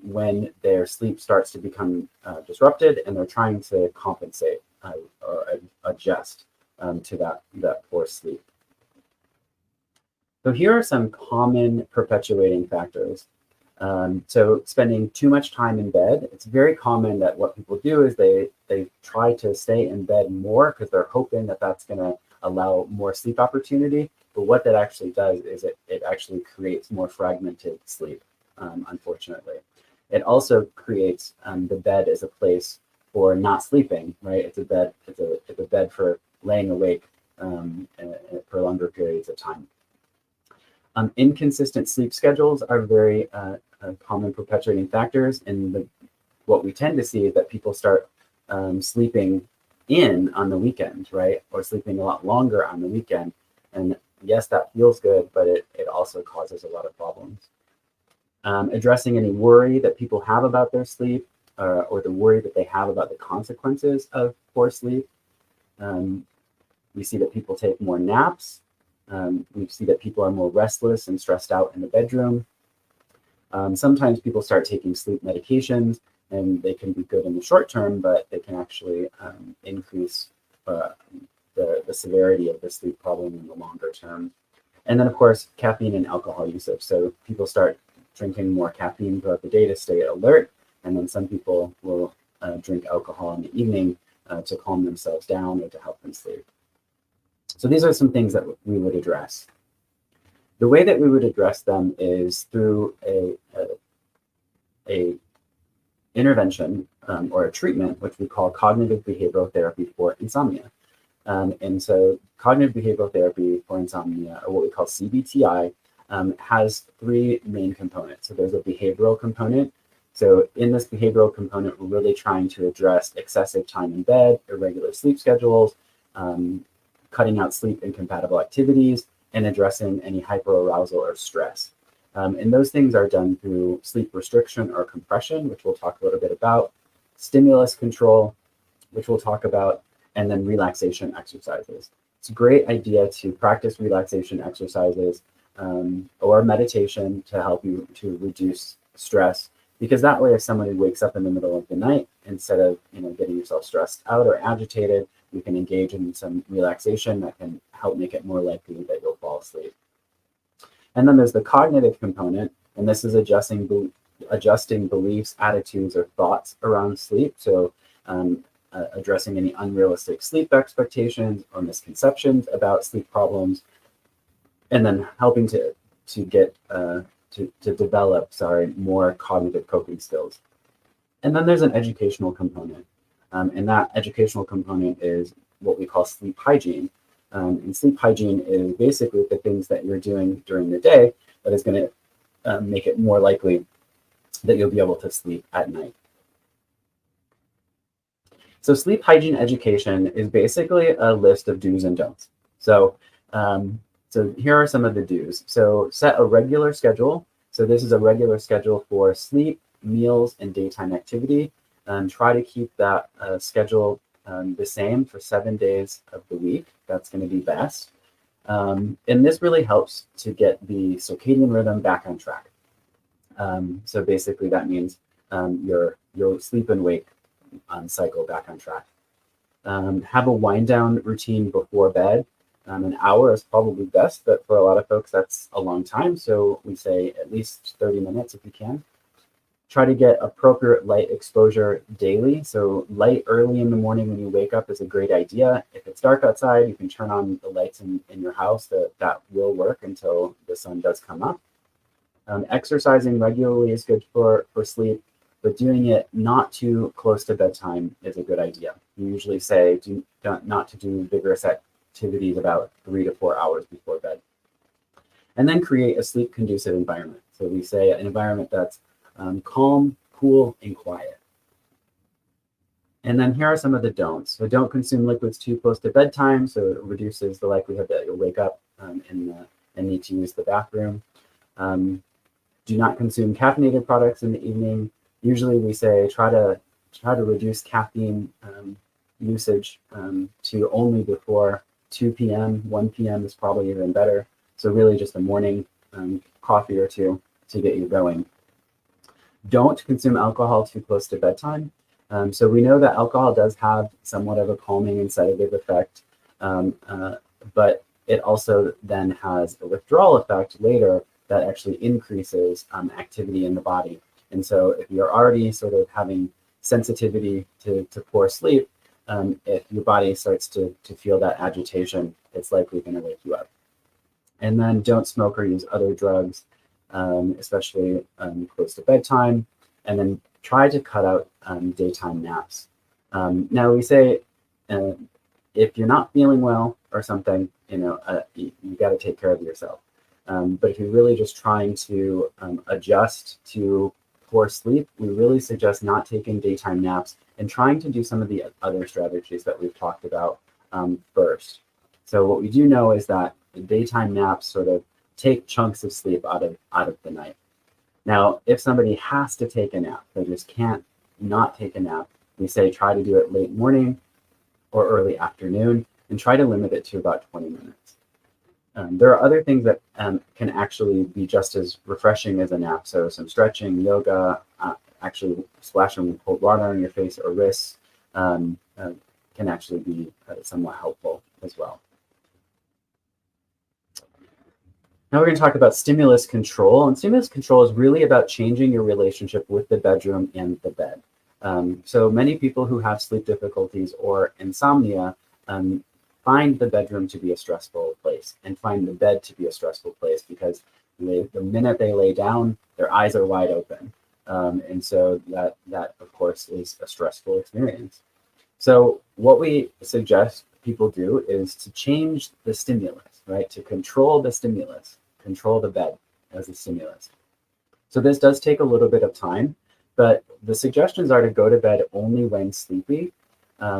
Speaker 3: when their sleep starts to become disrupted and they're trying to compensate or adjust to that poor sleep. So here are some common perpetuating factors. So spending too much time in bed, it's very common that what people do is they try to stay in bed more because they're hoping that that's going to allow more sleep opportunity. But what that actually does is it actually creates more fragmented sleep, unfortunately. It also creates the bed as a place for not sleeping, right? It's a bed for laying awake for longer periods of time. Inconsistent sleep schedules are very common perpetuating factors, and what we tend to see is that people start sleeping in on the weekend, right? Or sleeping a lot longer on the weekend. And yes, that feels good, but it also causes a lot of problems. Addressing any worry that people have about their sleep or the worry that they have about the consequences of poor sleep. We see that people take more naps. We see that people are more restless and stressed out in the bedroom. Sometimes people start taking sleep medications, and they can be good in the short term, but they can actually increase the severity of the sleep problem in the longer term. And then, of course, caffeine and alcohol usage. So people start drinking more caffeine throughout the day to stay alert, and then some people will drink alcohol in the evening to calm themselves down or to help them sleep. So these are some things that we would address. The way that we would address them is through a intervention or a treatment, which we call cognitive behavioral therapy for insomnia. And so cognitive behavioral therapy for insomnia, or what we call CBTI, has three main components. So there's a behavioral component. So in this behavioral component, we're really trying to address excessive time in bed, irregular sleep schedules, cutting out sleep incompatible activities, and addressing any hyperarousal or stress. And those things are done through sleep restriction or compression, which we'll talk a little bit about, stimulus control, which we'll talk about, and then relaxation exercises. It's a great idea to practice relaxation exercises or meditation to help you to reduce stress, because that way if somebody wakes up in the middle of the night, instead of getting yourself stressed out or agitated, you can engage in some relaxation that can help make it more likely that you'll fall asleep. And then there's the cognitive component, and this is adjusting beliefs, attitudes, or thoughts around sleep. So addressing any unrealistic sleep expectations or misconceptions about sleep problems, and then helping to develop more cognitive coping skills. And then there's an educational component, and that educational component is what we call sleep hygiene. And sleep hygiene is basically the things that you're doing during the day that is going to make it more likely that you'll be able to sleep at night. So sleep hygiene education is basically a list of do's and don'ts. So here are some of the do's. So set a regular schedule. So this is a regular schedule for sleep, meals, and daytime activity. Try to keep that schedule the same for 7 days of the week. That's going to be best. And this really helps to get the circadian rhythm back on track. So basically that means your sleep and wake cycle back on track. Have a wind down routine before bed. An hour is probably best, but for a lot of folks that's a long time. So we say at least 30 minutes if you can. Try to get appropriate light exposure daily. So light early in the morning when you wake up is a great idea. If it's dark outside, you can turn on the lights in your house. That will work until the sun does come up. Exercising regularly is good for sleep, but doing it not too close to bedtime is a good idea. We usually say not to do vigorous activities about 3 to 4 hours before bed. And then create a sleep conducive environment. So we say an environment that's calm, cool, and quiet. And then here are some of the don'ts. So don't consume liquids too close to bedtime, so it reduces the likelihood that you'll wake up and need to use the bathroom. Do not consume caffeinated products in the evening. Usually we say try to reduce caffeine usage to only before 2 p.m. 1 p.m. is probably even better. So really just a morning coffee or two to get you going. Don't consume alcohol too close to bedtime. So we know that alcohol does have somewhat of a calming and sedative effect, but it also then has a withdrawal effect later that actually increases activity in the body. And so if you're already sort of having sensitivity to poor sleep, if your body starts to feel that agitation, it's likely going to wake you up. And then don't smoke or use other drugs, especially close to bedtime. And then try to cut out daytime naps. Now we say if you're not feeling well or something, you got to take care of yourself. But if you're really just trying to adjust to poor sleep, we really suggest not taking daytime naps and trying to do some of the other strategies that we've talked about first. So what we do know is that the daytime naps sort of take chunks of sleep out of the night. Now, if somebody has to take a nap, they just can't not take a nap, we say try to do it late morning or early afternoon and try to limit it to about 20 minutes. There are other things that can actually be just as refreshing as a nap. So some stretching, yoga, actually splashing cold water on your face or wrists can actually be somewhat helpful as well. Now we're going to talk about stimulus control. And stimulus control is really about changing your relationship with the bedroom and the bed. So many people who have sleep difficulties or insomnia find the bedroom to be a stressful place and find the bed to be a stressful place because the minute they lay down, their eyes are wide open. And so that, of course, is a stressful experience. So what we suggest people do is to change the stimulus, right? To control the stimulus, control the bed as a stimulus. So this does take a little bit of time, but the suggestions are to go to bed only when sleepy.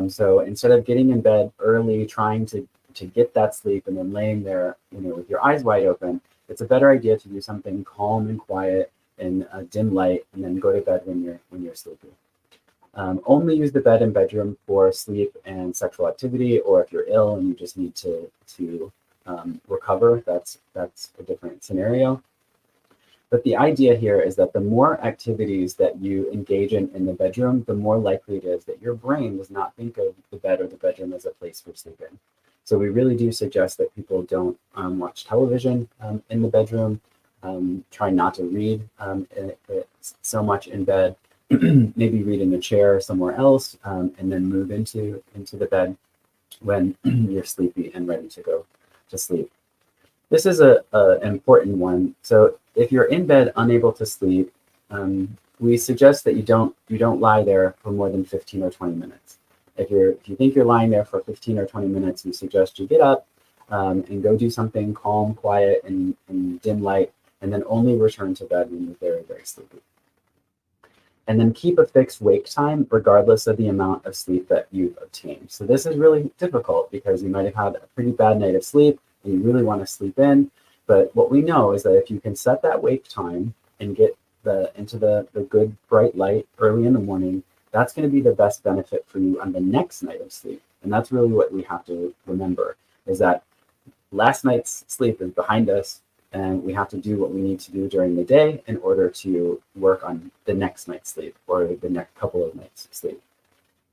Speaker 3: So instead of getting in bed early, trying to get that sleep and then laying there, with your eyes wide open, it's a better idea to do something calm and quiet in a dim light, and then go to bed when you're sleepy. Only use the bed and bedroom for sleep and sexual activity, or if you're ill and you just need to recover, that's a different scenario. But the idea here is that the more activities that you engage in the bedroom, the more likely it is that your brain does not think of the bed or the bedroom as a place for sleeping. So we really do suggest that people don't watch television in the bedroom, try not to read so much in bed, maybe read in a chair somewhere else, and then move into the bed when you're sleepy and ready to go to sleep. This is an important one. So if you're in bed unable to sleep, we suggest that you don't lie there for more than 15 or 20 minutes. If you think you're lying there for 15 or 20 minutes, we suggest you get up and go do something calm, quiet, and dim light, and then only return to bed when you're very, very sleepy. And then keep a fixed wake time regardless of the amount of sleep that you've obtained. So this is really difficult because you might have had a pretty bad night of sleep and you really want to sleep in. But what we know is that if you can set that wake time and get into the good bright light early in the morning, that's going to be the best benefit for you on the next night of sleep. And that's really what we have to remember, is that last night's sleep is behind us, and we have to do what we need to do during the day in order to work on the next night's sleep or the next couple of nights of sleep.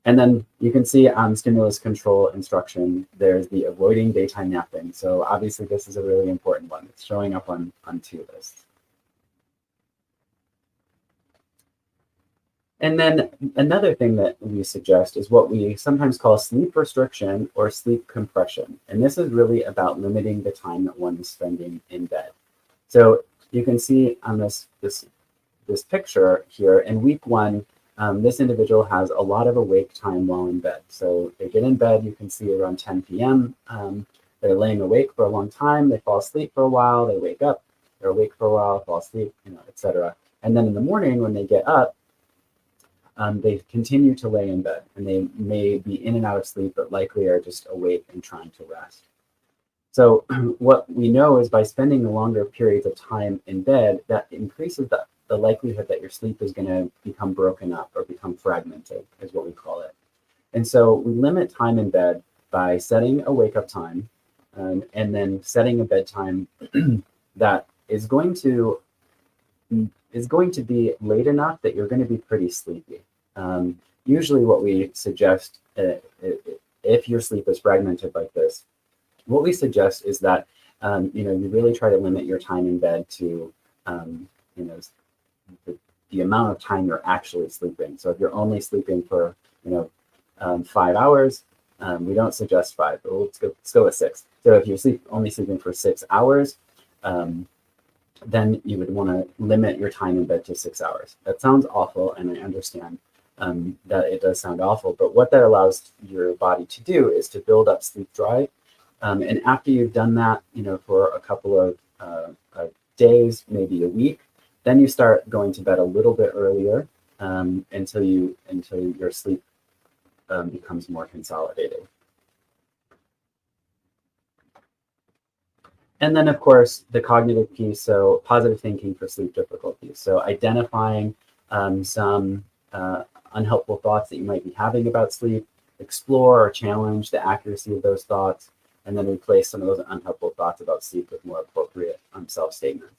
Speaker 3: And then you can see on stimulus control instruction, there's the avoiding daytime napping. So obviously this is a really important one. It's showing up on 2 lists. And then another thing that we suggest is what we sometimes call sleep restriction or sleep compression. And this is really about limiting the time that one is spending in bed. So you can see on this picture here, in week 1, this individual has a lot of awake time while in bed. So they get in bed, you can see around 10 p.m. They're laying awake for a long time. They fall asleep for a while. They wake up. They're awake for a while, fall asleep, etc. And then in the morning when they get up, they continue to lay in bed, and they may be in and out of sleep, but likely are just awake and trying to rest. So what we know is by spending longer periods of time in bed, that increases the likelihood that your sleep is going to become broken up or become fragmented, is what we call it. And so we limit time in bed by setting a wake-up time and then setting a bedtime that is going to be late enough that you're going to be pretty sleepy. Usually what we suggest, if your sleep is fragmented like this, what we suggest is that you really try to limit your time in bed to the amount of time you're actually sleeping. So if you're only sleeping for 5 hours, we don't suggest 5, but let's go with 6. So if you're only sleeping for 6 hours, then you would want to limit your time in bed to 6 hours. That sounds awful, and I understand that it does sound awful, but what that allows your body to do is to build up sleep drive. And after you've done that, for a couple of days, maybe a week, then you start going to bed a little bit earlier until your sleep becomes more consolidated. And then, of course, the cognitive piece, so positive thinking for sleep difficulties. So identifying some unhelpful thoughts that you might be having about sleep, explore or challenge the accuracy of those thoughts, and then replace some of those unhelpful thoughts about sleep with more appropriate self-statements.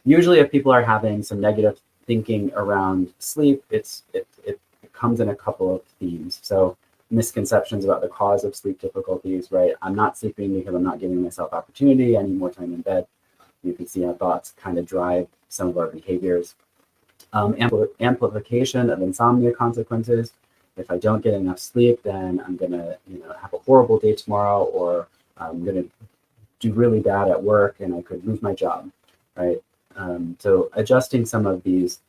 Speaker 3: Usually if people are having some negative thinking around sleep, it comes in a couple of themes. So misconceptions about the cause of sleep difficulties, right? I'm not sleeping because I'm not giving myself opportunity. I need more time in bed. You can see how thoughts kind of drive some of our behaviors. Amplification of insomnia consequences. If I don't get enough sleep, then I'm going to have a horrible day tomorrow, or I'm going to do really bad at work and I could lose my job, right? So adjusting some of these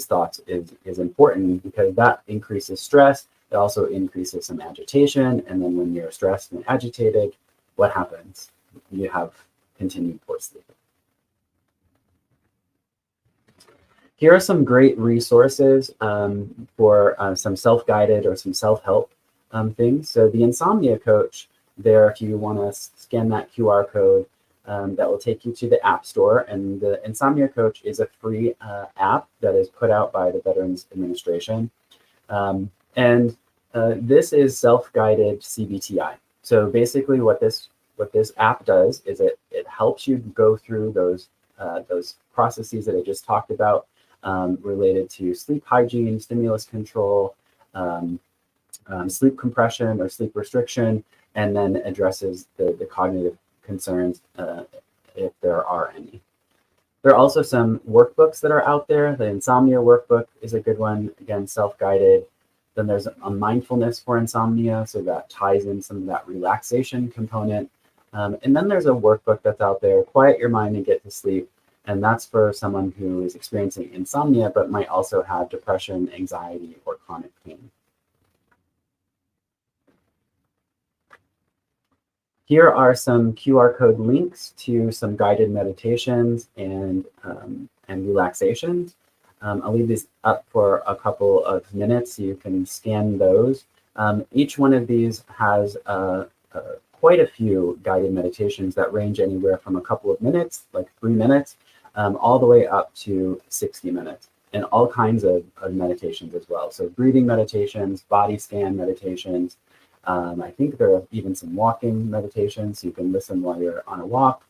Speaker 3: thoughts is important because that increases stress. It also increases some agitation. And then when you're stressed and agitated, what happens? You have continued poor sleep. Here are some great resources for some self-guided or some self-help things. So the Insomnia Coach, there, if you want to scan that QR code, that will take you to the App Store. And the Insomnia Coach is a free app that is put out by the Veterans Administration. And this is self-guided CBTI. So basically what this app does is it helps you go through those those processes that I just talked about related to sleep hygiene, stimulus control, sleep compression or sleep restriction, and then addresses the cognitive concerns if there are any. There are also some workbooks that are out there. The insomnia workbook is a good one, again, self-guided. Then there's a mindfulness for insomnia, so that ties in some of that relaxation component. And then there's a workbook that's out there, Quiet Your Mind and Get to Sleep. And that's for someone who is experiencing insomnia, but might also have depression, anxiety, or chronic pain. Here are some QR code links to some guided meditations and relaxations. I'll leave these up for a couple of minutes so you can scan those. Each one of these has quite a few guided meditations that range anywhere from a couple of minutes, like 3 minutes, all the way up to 60 minutes, and all kinds of meditations as well. So breathing meditations, body scan meditations. I think there are even some walking meditations, so you can listen while you're on a walk,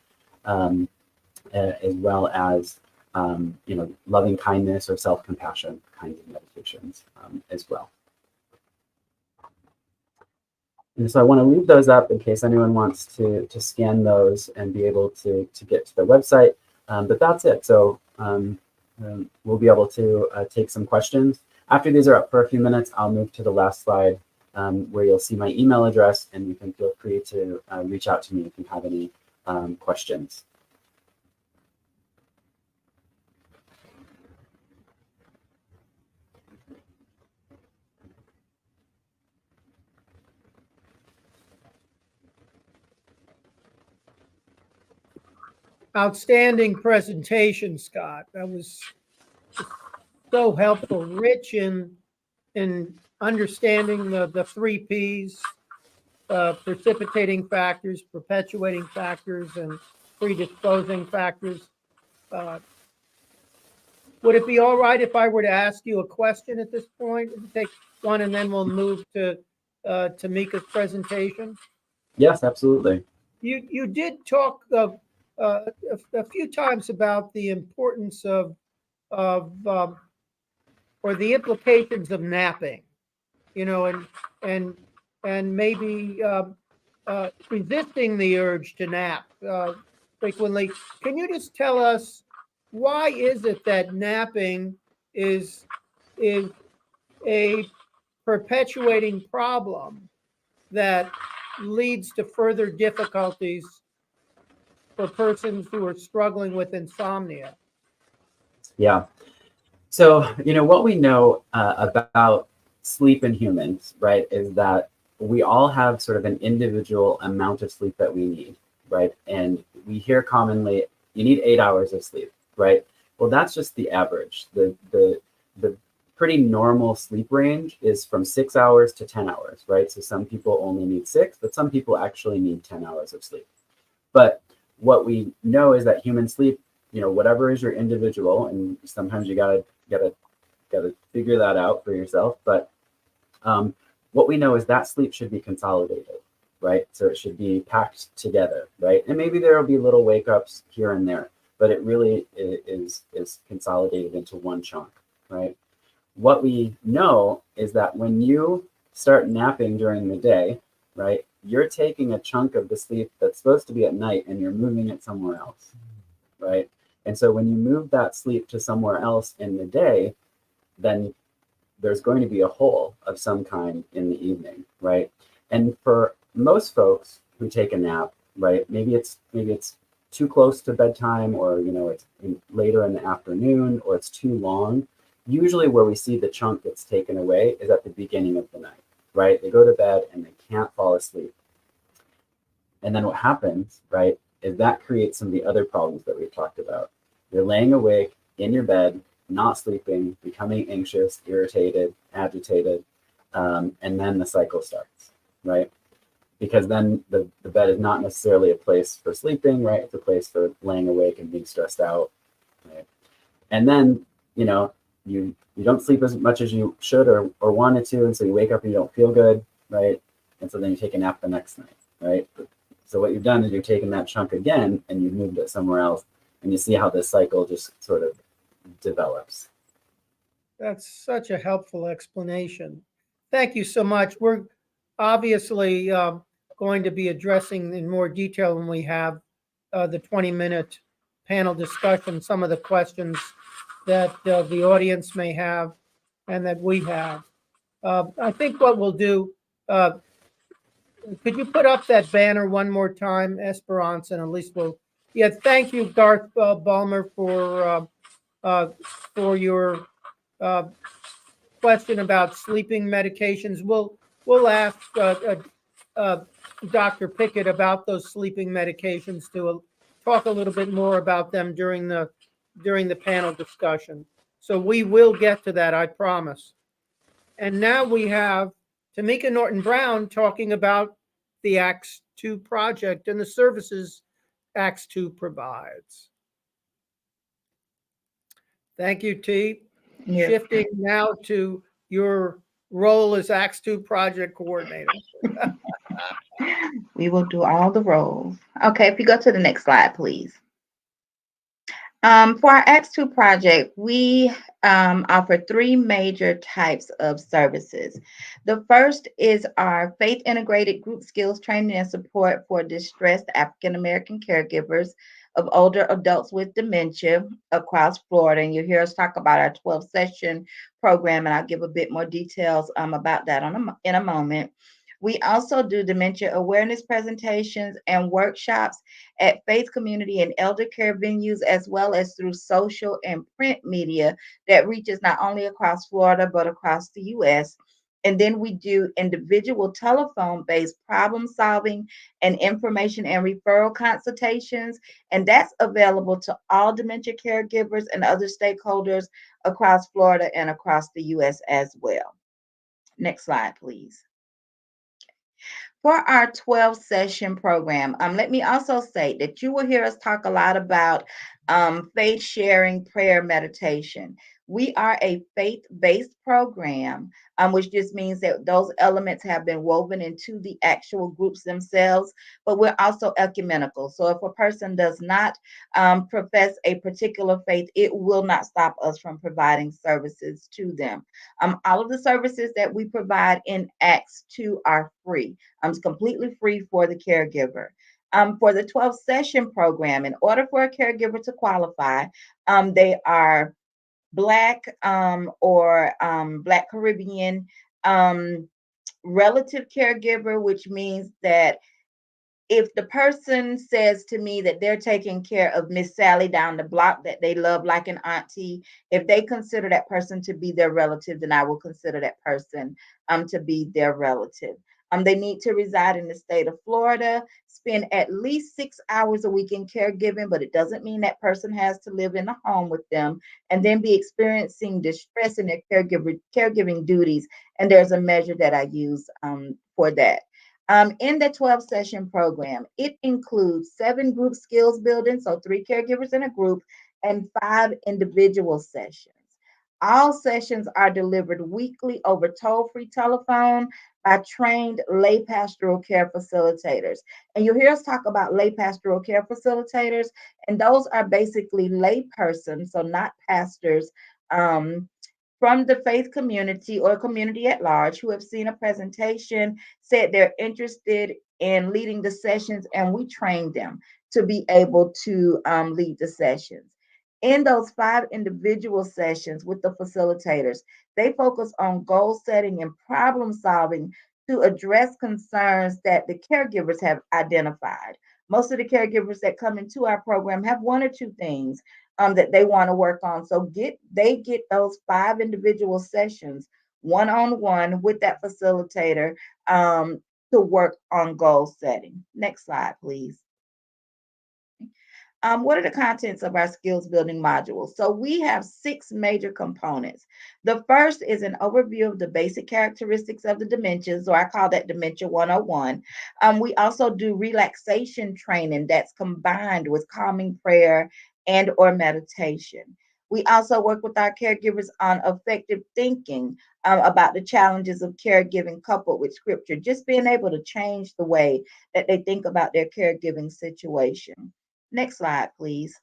Speaker 3: as well as loving kindness or self-compassion kinds of meditations as well. And so I want to leave those up in case anyone wants to scan those and be able to get to the website. But that's it. So we'll be able to take some questions. After these are up for a few minutes, I'll move to the last slide where you'll see my email address, and you can feel free to reach out to me if you have any questions.
Speaker 1: Outstanding presentation, Scott. That was so helpful, rich in understanding the 3 Ps, precipitating factors, perpetuating factors, and predisposing factors. Would it be all right if I were to ask you a question at this point? Take one, and then we'll move to Tomeka's presentation.
Speaker 3: Yes, absolutely.
Speaker 1: You did talk a few times about the importance of or the implications of napping, and maybe resisting the urge to nap frequently. Can you just tell us why is it that napping is a perpetuating problem that leads to further difficulties for persons who are struggling with insomnia?
Speaker 3: Yeah. So, what we know about sleep in humans, right, is that we all have sort of an individual amount of sleep that we need, right? And we hear commonly, you need 8 hours of sleep, right? Well, that's just the average. The pretty normal sleep range is from 6 hours to 10 hours, right? So some people only need 6, but some people actually need 10 hours of sleep. But what we know is that human sleep, whatever is your individual, and sometimes you gotta figure that out for yourself. But what we know is that sleep should be consolidated, right? So it should be packed together, right? And maybe there will be little wake ups here and there, but it really is consolidated into one chunk, right? What we know is that when you start napping during the day, right, you're taking a chunk of the sleep that's supposed to be at night and you're moving it somewhere else, right? And so when you move that sleep to somewhere else in the day, then there's going to be a hole of some kind in the evening, right? And for most folks who take a nap, right, maybe it's too close to bedtime, or it's later in the afternoon, or it's too long. Usually where we see the chunk that's taken away is at the beginning of the night, right? They go to bed and they can't fall asleep. And then what happens, right, is that creates some of the other problems that we've talked about. You're laying awake in your bed, not sleeping, becoming anxious, irritated, agitated, and then the cycle starts, right? Because then the bed is not necessarily a place for sleeping, right? It's a place for laying awake and being stressed out, right? And then, you don't sleep as much as you should or wanted to, and so you wake up and you don't feel good, right? And so then you take a nap the next night, right? So what you've done is you've taken that chunk again and you've moved it somewhere else, And you see how this cycle just sort of develops.
Speaker 1: That's such a helpful explanation. Thank you so much. We're obviously going to be addressing in more detail when we have the 20-minute panel discussion, some of the questions that the audience may have and that we have. I think what we'll do, could you put up that banner one more time, Esperance, and at least we'll, yeah, thank you, Garth Balmer, for your question about sleeping medications. We'll ask Dr. Pickett about those sleeping medications to talk a little bit more about them during the panel discussion. So we will get to that, I promise. And now we have Tomeka Norton-Brown talking about the ACTS2 project and the services ACTS2 provides. Thank you, T.
Speaker 2: Yes.
Speaker 1: Shifting now to your role as ACTS2 Project Coordinator.
Speaker 2: We will do all the roles. Okay, if you go to the next slide, please. For our ACTS2 project, we offer three major types of services. The first is our faith integrated group skills training and support for distressed African American caregivers of older adults with dementia across Florida. And you'll hear us talk about our 12-session program, and I'll give a bit more details about that in a moment. We also do dementia awareness presentations and workshops at faith, community, and elder care venues, as well as through social and print media that reaches not only across Florida, but across the U.S. And then we do individual telephone-based problem solving and information and referral consultations. And that's available to all dementia caregivers and other stakeholders across Florida and across the U.S. as well. Next slide, please. For our 12-session program, let me also say that you will hear us talk a lot about faith sharing prayer meditation. We are a faith-based program, which just means that those elements have been woven into the actual groups themselves, but we're also ecumenical. So if a person does not profess a particular faith, it will not stop us from providing services to them. All of the services that we provide in ACTS2 are free. It's completely free for the caregiver. For the 12-session program, in order for a caregiver to qualify, they are Black or Black Caribbean relative caregiver, which means that if the person says to me that they're taking care of Miss Sally down the block that they love like an auntie, if they consider that person to be their relative, then I will consider that person to be their relative. They need to reside in the state of Florida, spend at least 6 hours a week in caregiving, but it doesn't mean that person has to live in the home with them, and then be experiencing distress in their caregiving duties. And there's a measure that I use for that. In the 12-session program, it includes 7 group skills building, so 3 caregivers in a group, and 5 individual sessions. All sessions are delivered weekly over toll-free telephone by trained lay pastoral care facilitators. And you'll hear us talk about lay pastoral care facilitators, and those are basically lay persons, so not pastors, from the faith community or community at large who have seen a presentation, said they're interested in leading the sessions, and we train them to be able to lead the sessions. In those 5 individual sessions with the facilitators, they focus on goal setting and problem solving to address concerns that the caregivers have identified. Most of the caregivers that come into our program have 1 or 2 things that they want to work on. So they get those 5 individual sessions one-on-one with that facilitator to work on goal setting. Next slide, please. What are the contents of our skills building modules? So we have 6 major components. The first is an overview of the basic characteristics of the dementias, or I call that Dementia 101. We also do relaxation training that's combined with calming prayer and or meditation. We also work with our caregivers on effective thinking about the challenges of caregiving coupled with scripture, just being able to change the way that they think about their caregiving situation. Next slide, please.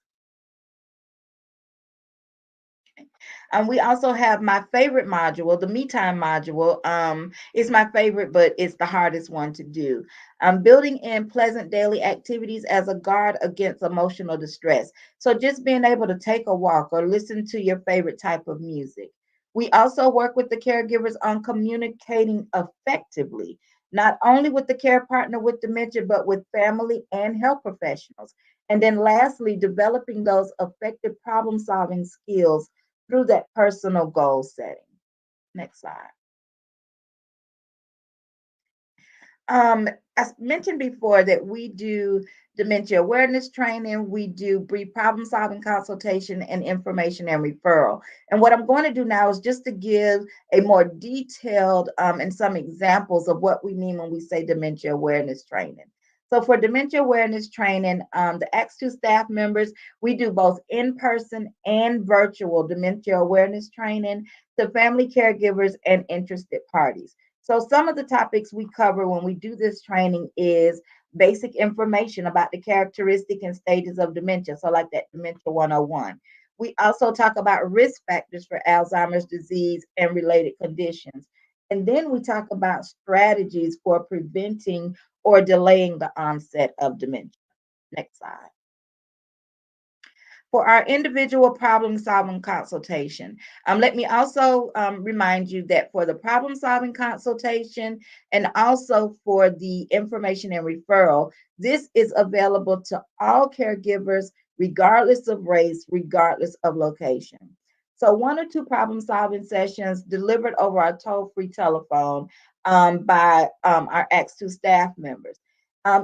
Speaker 2: We also have my favorite module, the Me Time module. It's my favorite, but it's the hardest one to do. Building in pleasant daily activities as a guard against emotional distress. So just being able to take a walk or listen to your favorite type of music. We also work with the caregivers on communicating effectively, not only with the care partner with dementia, but with family and health professionals. And then lastly, developing those effective problem solving skills through that personal goal setting. Next slide. Um, I mentioned before that we do dementia awareness training, we do brief problem solving consultation and information and referral. And what I'm going to do now is just to give a more detailed and some examples of what we mean when we say dementia awareness training. So for dementia awareness training, the ACTS2 staff members, we do both in-person and virtual dementia awareness training to family caregivers and interested parties. So some of the topics we cover when we do this training is basic information about the characteristic and stages of dementia. So like that Dementia 101. We also talk about risk factors for Alzheimer's disease and related conditions. And then we talk about strategies for preventing or delaying the onset of dementia. Next slide. For our individual problem solving consultation. Let me also remind you that for the problem solving consultation and also for the information and referral, this is available to all caregivers, regardless of race, regardless of location. So, one or two problem solving sessions delivered over our toll free telephone by our ACTS2 staff members.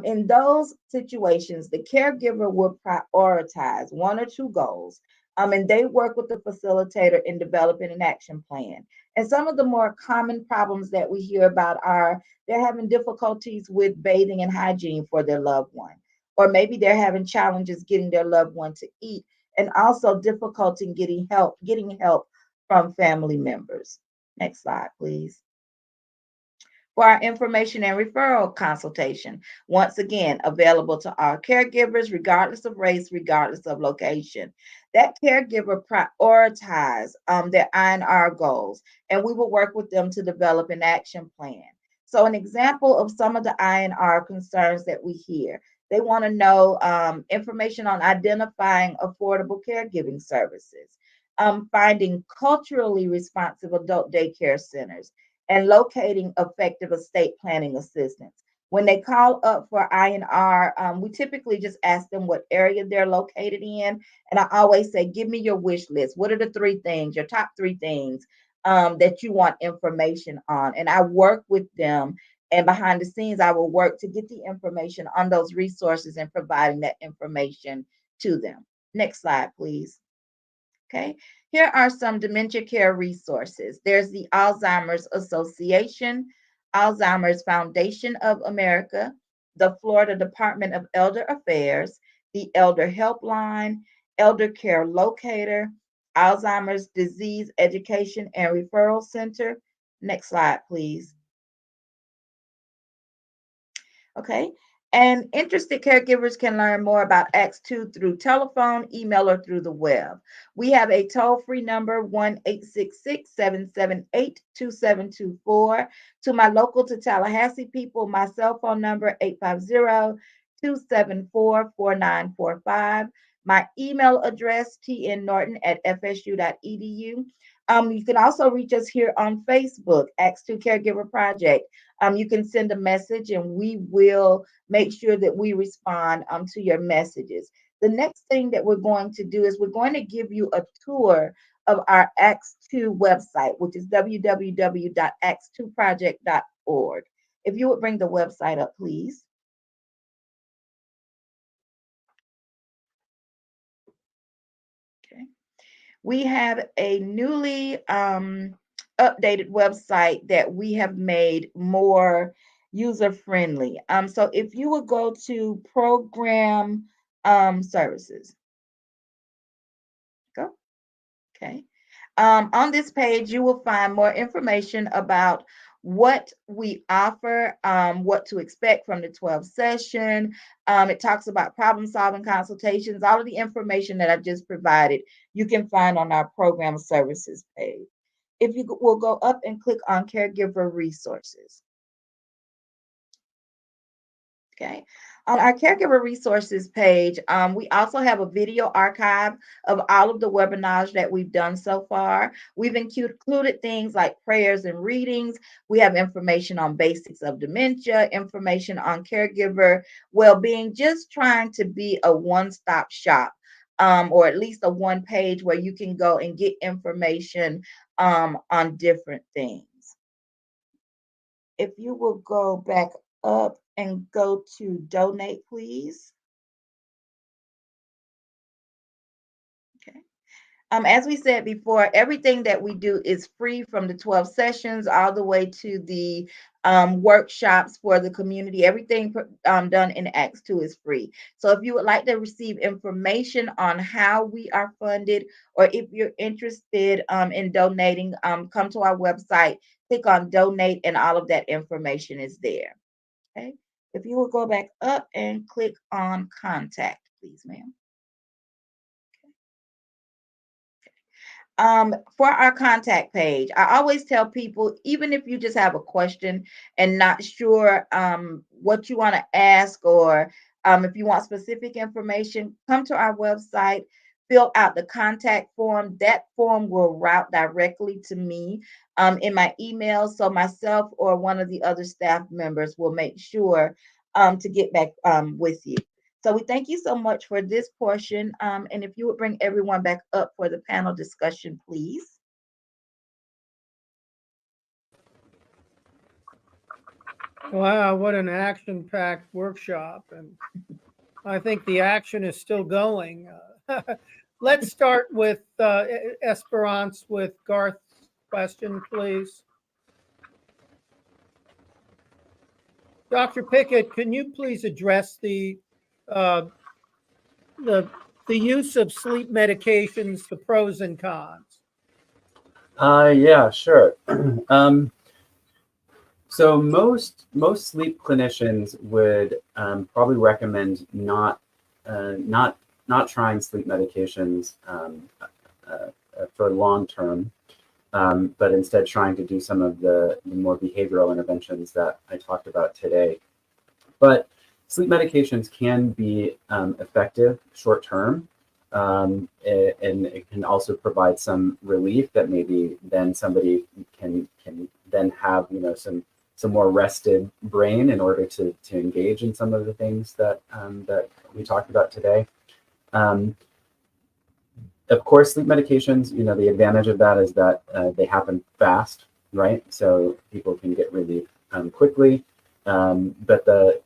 Speaker 2: In those situations, the caregiver will prioritize one or two goals, and they work with the facilitator in developing an action plan. And some of the more common problems that we hear about are they're having difficulties with bathing and hygiene for their loved one, or maybe they're having challenges getting their loved one to eat, and also difficulty in getting help from family members. Next slide, please. For our information and referral consultation. Once again, available to our caregivers, regardless of race, regardless of location. That caregiver prioritize their I&R goals, and we will work with them to develop an action plan. So an example of some of the I&R concerns that we hear, they want to know information on identifying affordable caregiving services, finding culturally responsive adult daycare centers, and locating effective estate planning assistance. When they call up for I&R, we typically just ask them what area they're located in. And I always say, give me your wish list. What are the three things, your top three things that you want information on? And I work with them. And behind the scenes, I will work to get the information on those resources and providing that information to them. Next slide, please. Okay, here are some dementia care resources. There's the Alzheimer's Association, Alzheimer's Foundation of America, the Florida Department of Elder Affairs, the Elder Helpline, Elder Care Locator, Alzheimer's Disease Education and Referral Center. Next slide, please. Okay. And interested caregivers can learn more about ACTS2 through telephone, email, or through the web. We have a toll-free number, 1-866-778-2724. To my local to Tallahassee people, my cell phone number, 850-274-4945. My email address, tnnorton@fsu.edu. You can also reach us here on Facebook, ACTS2 Caregiver Project. You can send a message and we will make sure that we respond to your messages. The next thing that we're going to do is we're going to give you a tour of our ACTS2 website, which is www.acts2project.org. If you would bring the website up, please. Okay. We have a newly updated website that we have made more user-friendly. So if you would go to program services, go. Okay. On this page, you will find more information about what we offer, what to expect from the 12 session. It talks about problem solving consultations. All of the information that I just provided, you can find on our program services page. If you will go up and click on caregiver resources. Okay. On our caregiver resources page, we also have a video archive of all of the webinars that we've done so far. We've included things like prayers and readings. We have information on basics of dementia, information on caregiver well-being, just trying to be a one-stop shop, or at least a one page where you can go and get information on different things. If you will go back up and go to donate, please. Okay. As we said before, everything that we do is free, from the 12 sessions all the way to the workshops for the community. Everything done in ACTS2 is free. So if you would like to receive information on how we are funded, or if you're interested in donating, come to our website, click on donate, and all of that information is there. Okay. If you will go back up and click on contact, please, ma'am. For our contact page, I always tell people, even if you just have a question and not sure what you want to ask, or if you want specific information, come to our website, fill out the contact form. That form will route directly to me in my email. So myself or one of the other staff members will make sure to get back with you. So we thank you so much for this portion. And if you would bring everyone back up for the panel discussion, please.
Speaker 1: Wow, what an action-packed workshop. And I think the action is still going. Let's start with Esperance with Garth's question, please. Dr. Pickett, can you please address the use of sleep medications, the pros and cons?
Speaker 3: Yeah, sure. So most sleep clinicians would probably recommend not trying sleep medications for long term, but instead trying to do some of the more behavioral interventions that I talked about today. But sleep medications can be effective short term, and it can also provide some relief that maybe then somebody can then have some more rested brain in order to engage in some of the things that that we talked about today. Of course, sleep medications, the advantage of that is that they happen fast, right? So people can get relief quickly. But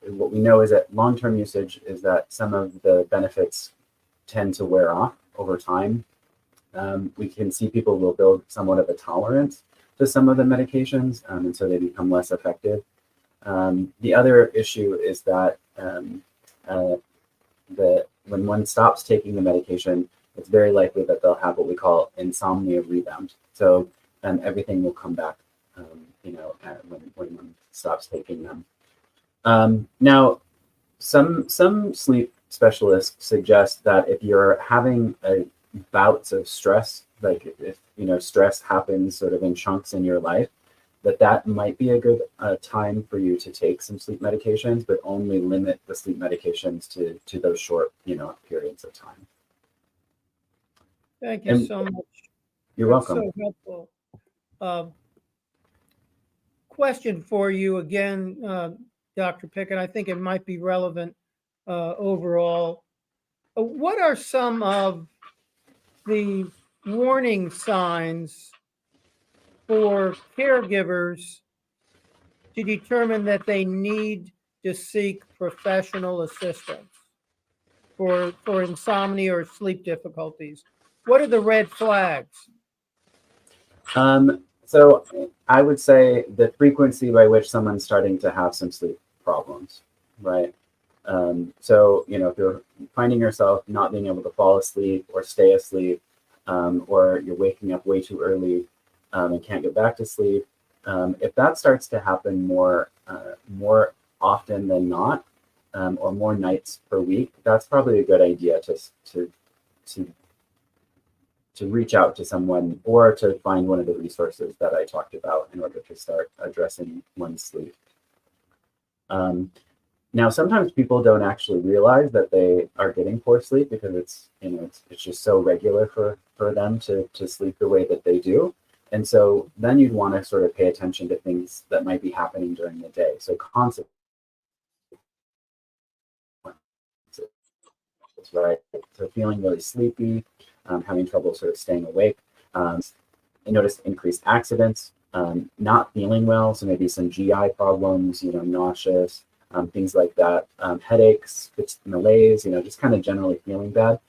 Speaker 3: what we know is that long-term usage is that some of the benefits tend to wear off over time. We can see people will build somewhat of a tolerance to some of the medications, and so they become less effective. The other issue is that when one stops taking the medication, it's very likely that they'll have what we call insomnia rebound. So everything will come back, when one stops taking them. Now, some sleep specialists suggest that if you're having bouts of stress, like if stress happens sort of in chunks in your life, that might be a good time for you to take some sleep medications, but only limit the sleep medications to those short periods of time.
Speaker 1: Thank you so much.
Speaker 3: You're welcome.
Speaker 1: So helpful. Question for you again, Dr. Pickett. I think it might be relevant overall. What are some of the warning signs for caregivers to determine that they need to seek professional assistance for insomnia or sleep difficulties? What are the red flags?
Speaker 3: So I would say the frequency by which someone's starting to have some sleep problems, right? So, if you're finding yourself not being able to fall asleep or stay asleep, or you're waking up way too early and can't get back to sleep, If that starts to happen more often than not, or more nights per week, that's probably a good idea to reach out to someone or to find one of the resources that I talked about in order to start addressing one's sleep. Now, sometimes people don't actually realize that they are getting poor sleep because it's just so regular for them to sleep the way that they do. And so then you'd want to sort of pay attention to things that might be happening during the day. So consequences, right? So feeling really sleepy, having trouble sort of staying awake. I noticed increased accidents, not feeling well. So maybe some GI problems, nauseous, things like that, headaches, malaise, just kind of generally feeling bad.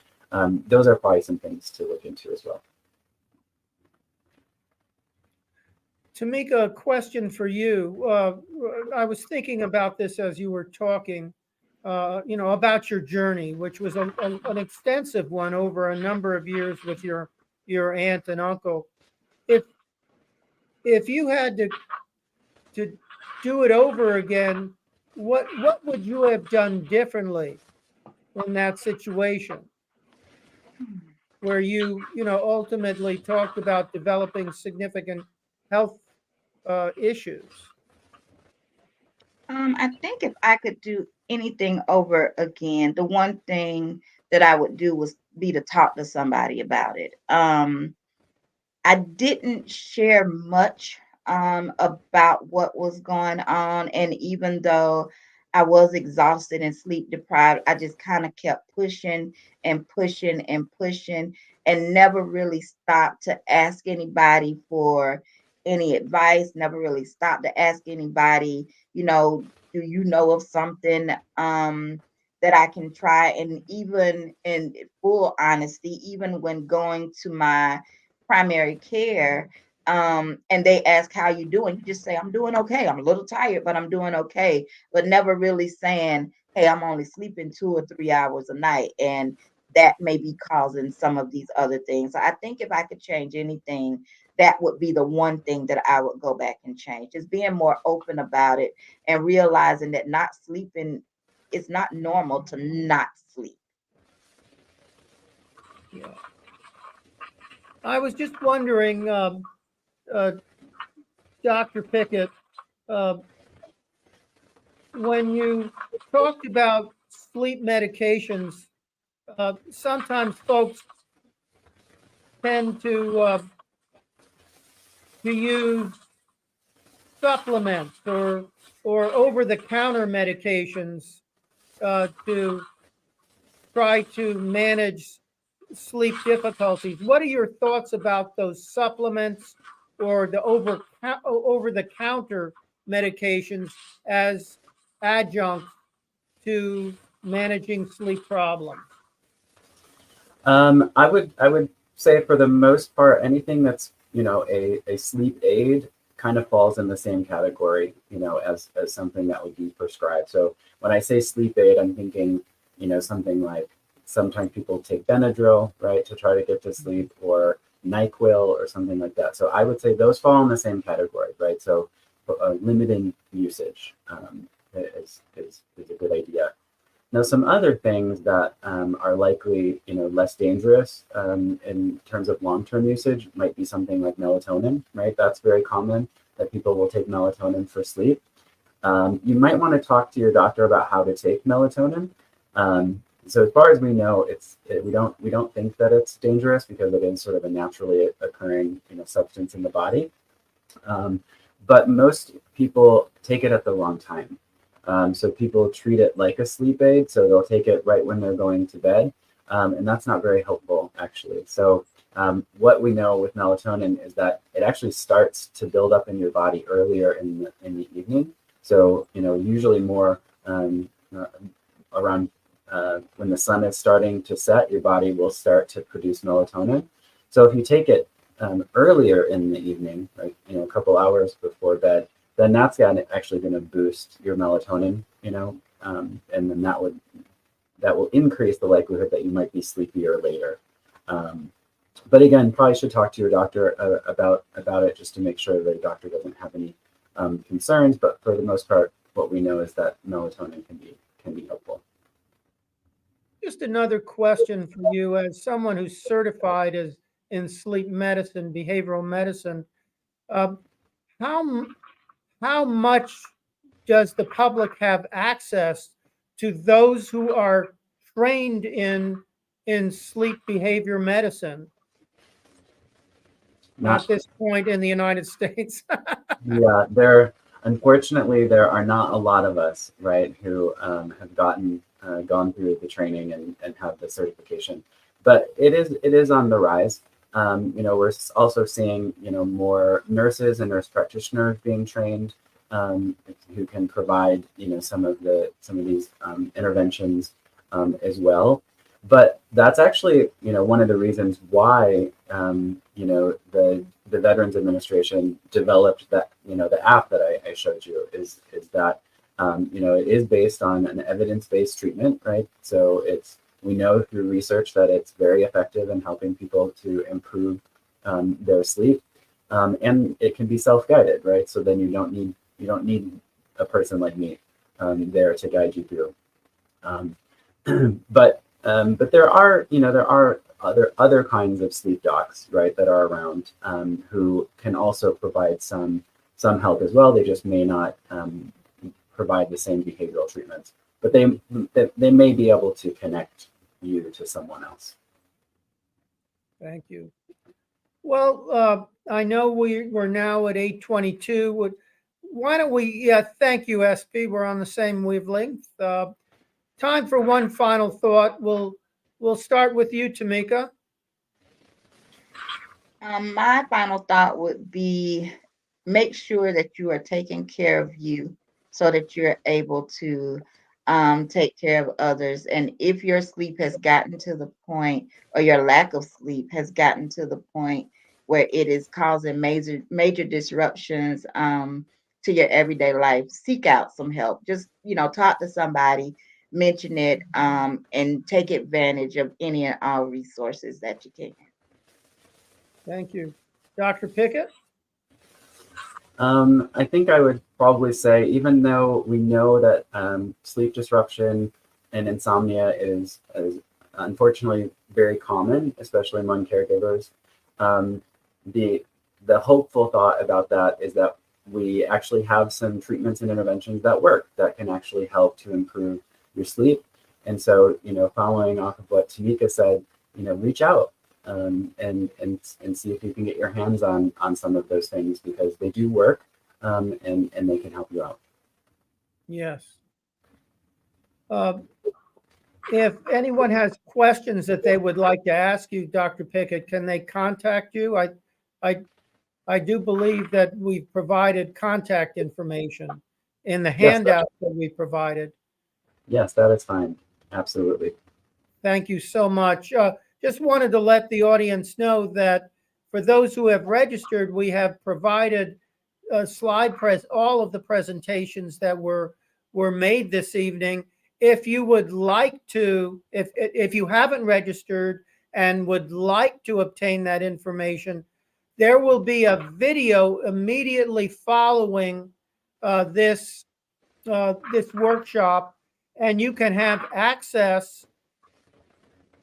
Speaker 3: Those are probably some things to look into as well.
Speaker 1: Tomeka, a question for you. I was thinking about this as you were talking, about your journey, which was an extensive one over a number of years with your aunt and uncle. If you had to do it over again, what would you have done differently in that situation, where you ultimately talked about developing significant health issues?
Speaker 2: I think if I could do anything over again, the one thing that I would do was be to talk to somebody about it. I didn't share much about what was going on. And even though I was exhausted and sleep deprived, I just kind of kept pushing and pushing and pushing and never really stopped to ask anybody for any advice, never really stopped to ask anybody, do you know of something that I can try? And even in full honesty, even when going to my primary care, and they ask how you doing, you just say, I'm doing okay. I'm a little tired, but I'm doing okay. But never really saying, hey, I'm only sleeping 2 or 3 hours a night. And that may be causing some of these other things. So I think if I could change anything, that would be the one thing that I would go back and change. Just being more open about it and realizing that not sleeping, it's not normal to not sleep.
Speaker 1: Yeah. I was just wondering, Dr. Pickett, uh, when you talked about sleep medications, sometimes folks tend to use supplements or over-the-counter medications to try to manage sleep difficulties. What are your thoughts about those supplements or the over-the-counter medications as adjuncts to managing sleep problems?
Speaker 3: I would say for the most part, anything that's a sleep aid kind of falls in the same category, as something that would be prescribed. So when I say sleep aid, I'm thinking, something like sometimes people take Benadryl, right, to try to get to sleep, or NyQuil or something like that. So I would say those fall in the same category, right? So limiting usage is a good idea. Now, some other things that are likely, less dangerous in terms of long-term usage might be something like melatonin, right? That's very common that people will take melatonin for sleep. You might want to talk to your doctor about how to take melatonin. So as far as we know, we don't think that it's dangerous because it is sort of a naturally occurring substance in the body. But most people take it at the wrong time. So people treat it like a sleep aid. So they'll take it right when they're going to bed. And that's not very helpful, actually. So what we know with melatonin is that it actually starts to build up in your body earlier in the evening. So, usually more around when the sun is starting to set, your body will start to produce melatonin. So if you take it earlier in the evening, like, a couple hours before bed, then that's actually going to boost your melatonin, and then that will increase the likelihood that you might be sleepier later. But again, probably should talk to your doctor about it just to make sure that your doctor doesn't have any concerns. But for the most part, what we know is that melatonin can be helpful.
Speaker 1: Just another question for you, as someone who's certified as in sleep medicine, behavioral medicine. Uh, how how much does the public have access to those who are trained in sleep behavior medicine
Speaker 3: Not
Speaker 1: at this point in the United States?
Speaker 3: Yeah, unfortunately there are not a lot of us, right, who have gone through the training and have the certification, but it is on the rise. We're also seeing more nurses and nurse practitioners being trained, who can provide some of these interventions as well. But that's actually one of the reasons why the Veterans Administration developed that the app that I showed you is that it is based on an evidence-based treatment, right? So we know through research that it's very effective in helping people to improve their sleep, and it can be self-guided, right? So then you don't need a person like me there to guide you through. But there are other kinds of sleep docs, right, that are around, who can also provide some help as well. They just may not provide the same behavioral treatments, but they may be able to connect you to someone else.
Speaker 1: Thank you. Well, I know we're now at 8:22. Why don't we? Yeah, thank you, SP. We're on the same wavelength. Time for one final thought. We'll start with you, Tomeka.
Speaker 2: My final thought would be make sure that you are taking care of you so that you're able to take care of others. And if your sleep has gotten to the point, or your lack of sleep has gotten to the point where it is causing major disruptions to your everyday life, seek out some help. Just talk to somebody, mention it, and take advantage of any and all resources that you can.
Speaker 1: Thank you. Dr. Pickett?
Speaker 3: I think I would probably say, even though we know that sleep disruption and insomnia is unfortunately very common, especially among caregivers, the hopeful thought about that is that we actually have some treatments and interventions that work, that can actually help to improve your sleep. And so, following off of what Tomeka said, reach out and see if you can get your hands on some of those things, because they do work, and they can help you out.
Speaker 1: Yes. If anyone has questions that they would like to ask you, Dr. Pickett, can they contact you? I do believe that we've provided contact information in the handout that we provided.
Speaker 3: Yes, that is fine. Absolutely.
Speaker 1: Thank you so much. Just wanted to let the audience know that for those who have registered, we have provided all of the presentations that were made this evening. If you would like to, if you haven't registered and would like to obtain that information, there will be a video immediately following this workshop, and you can have access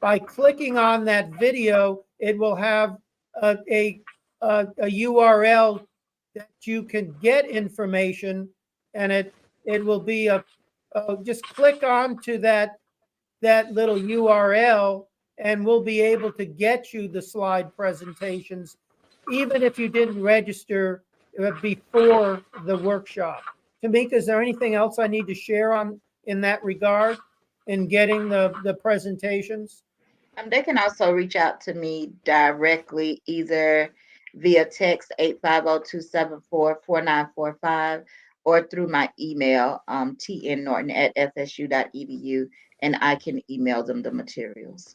Speaker 1: by clicking on that video. It will have a URL that you can get information, and it will be just click on to that little URL, and we'll be able to get you the slide presentations, even if you didn't register before the workshop. Tomeka, is there anything else I need to share in that regard in getting the presentations?
Speaker 2: They can also reach out to me directly, either via text 850-274-4945, or through my email, tnnorton@fsu.edu, and I can email them the materials.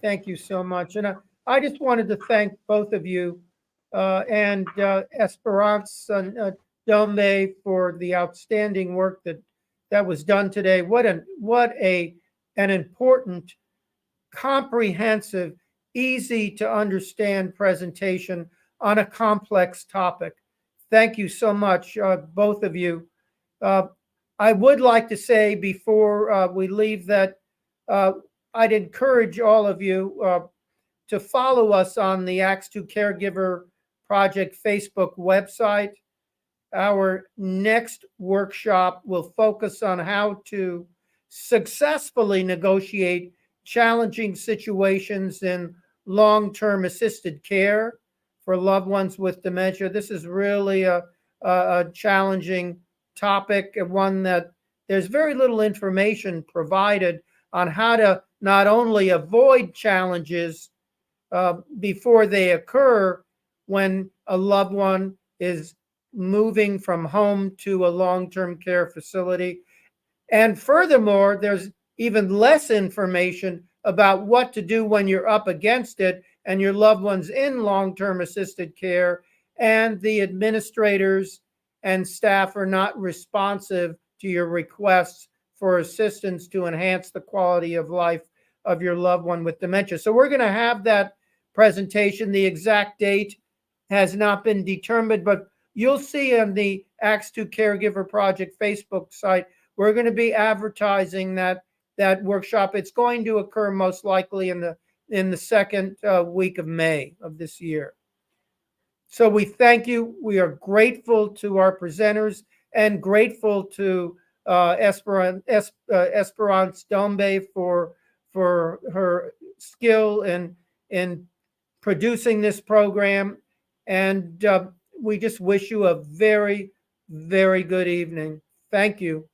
Speaker 1: Thank you so much. And I just wanted to thank both of you and Esperance and Dome for the outstanding work that was done today. What an important, comprehensive, easy to understand presentation on a complex topic. Thank you so much, both of you. I would like to say before we leave that I'd encourage all of you to follow us on the ACTS2 Caregiver Project Facebook website. Our next workshop will focus on how to successfully negotiate challenging situations in long-term assisted care for loved ones with dementia. This is really a challenging topic, and one that there's very little information provided on how to not only avoid challenges before they occur when a loved one is moving from home to a long-term care facility. And furthermore, there's even less information about what to do when you're up against it and your loved one's in long-term assisted care and the administrators and staff are not responsive to your requests for assistance to enhance the quality of life of your loved one with dementia. So we're going to have that presentation. The exact date has not been determined, but you'll see on the ACTS2 Caregiver Project Facebook site, we're going to be advertising that workshop. It's going to occur most likely in the second week of May of this year. So we thank you. We are grateful to our presenters and grateful to Esperance Dombe for her skill in producing this program. And we just wish you a very, very good evening. Thank you.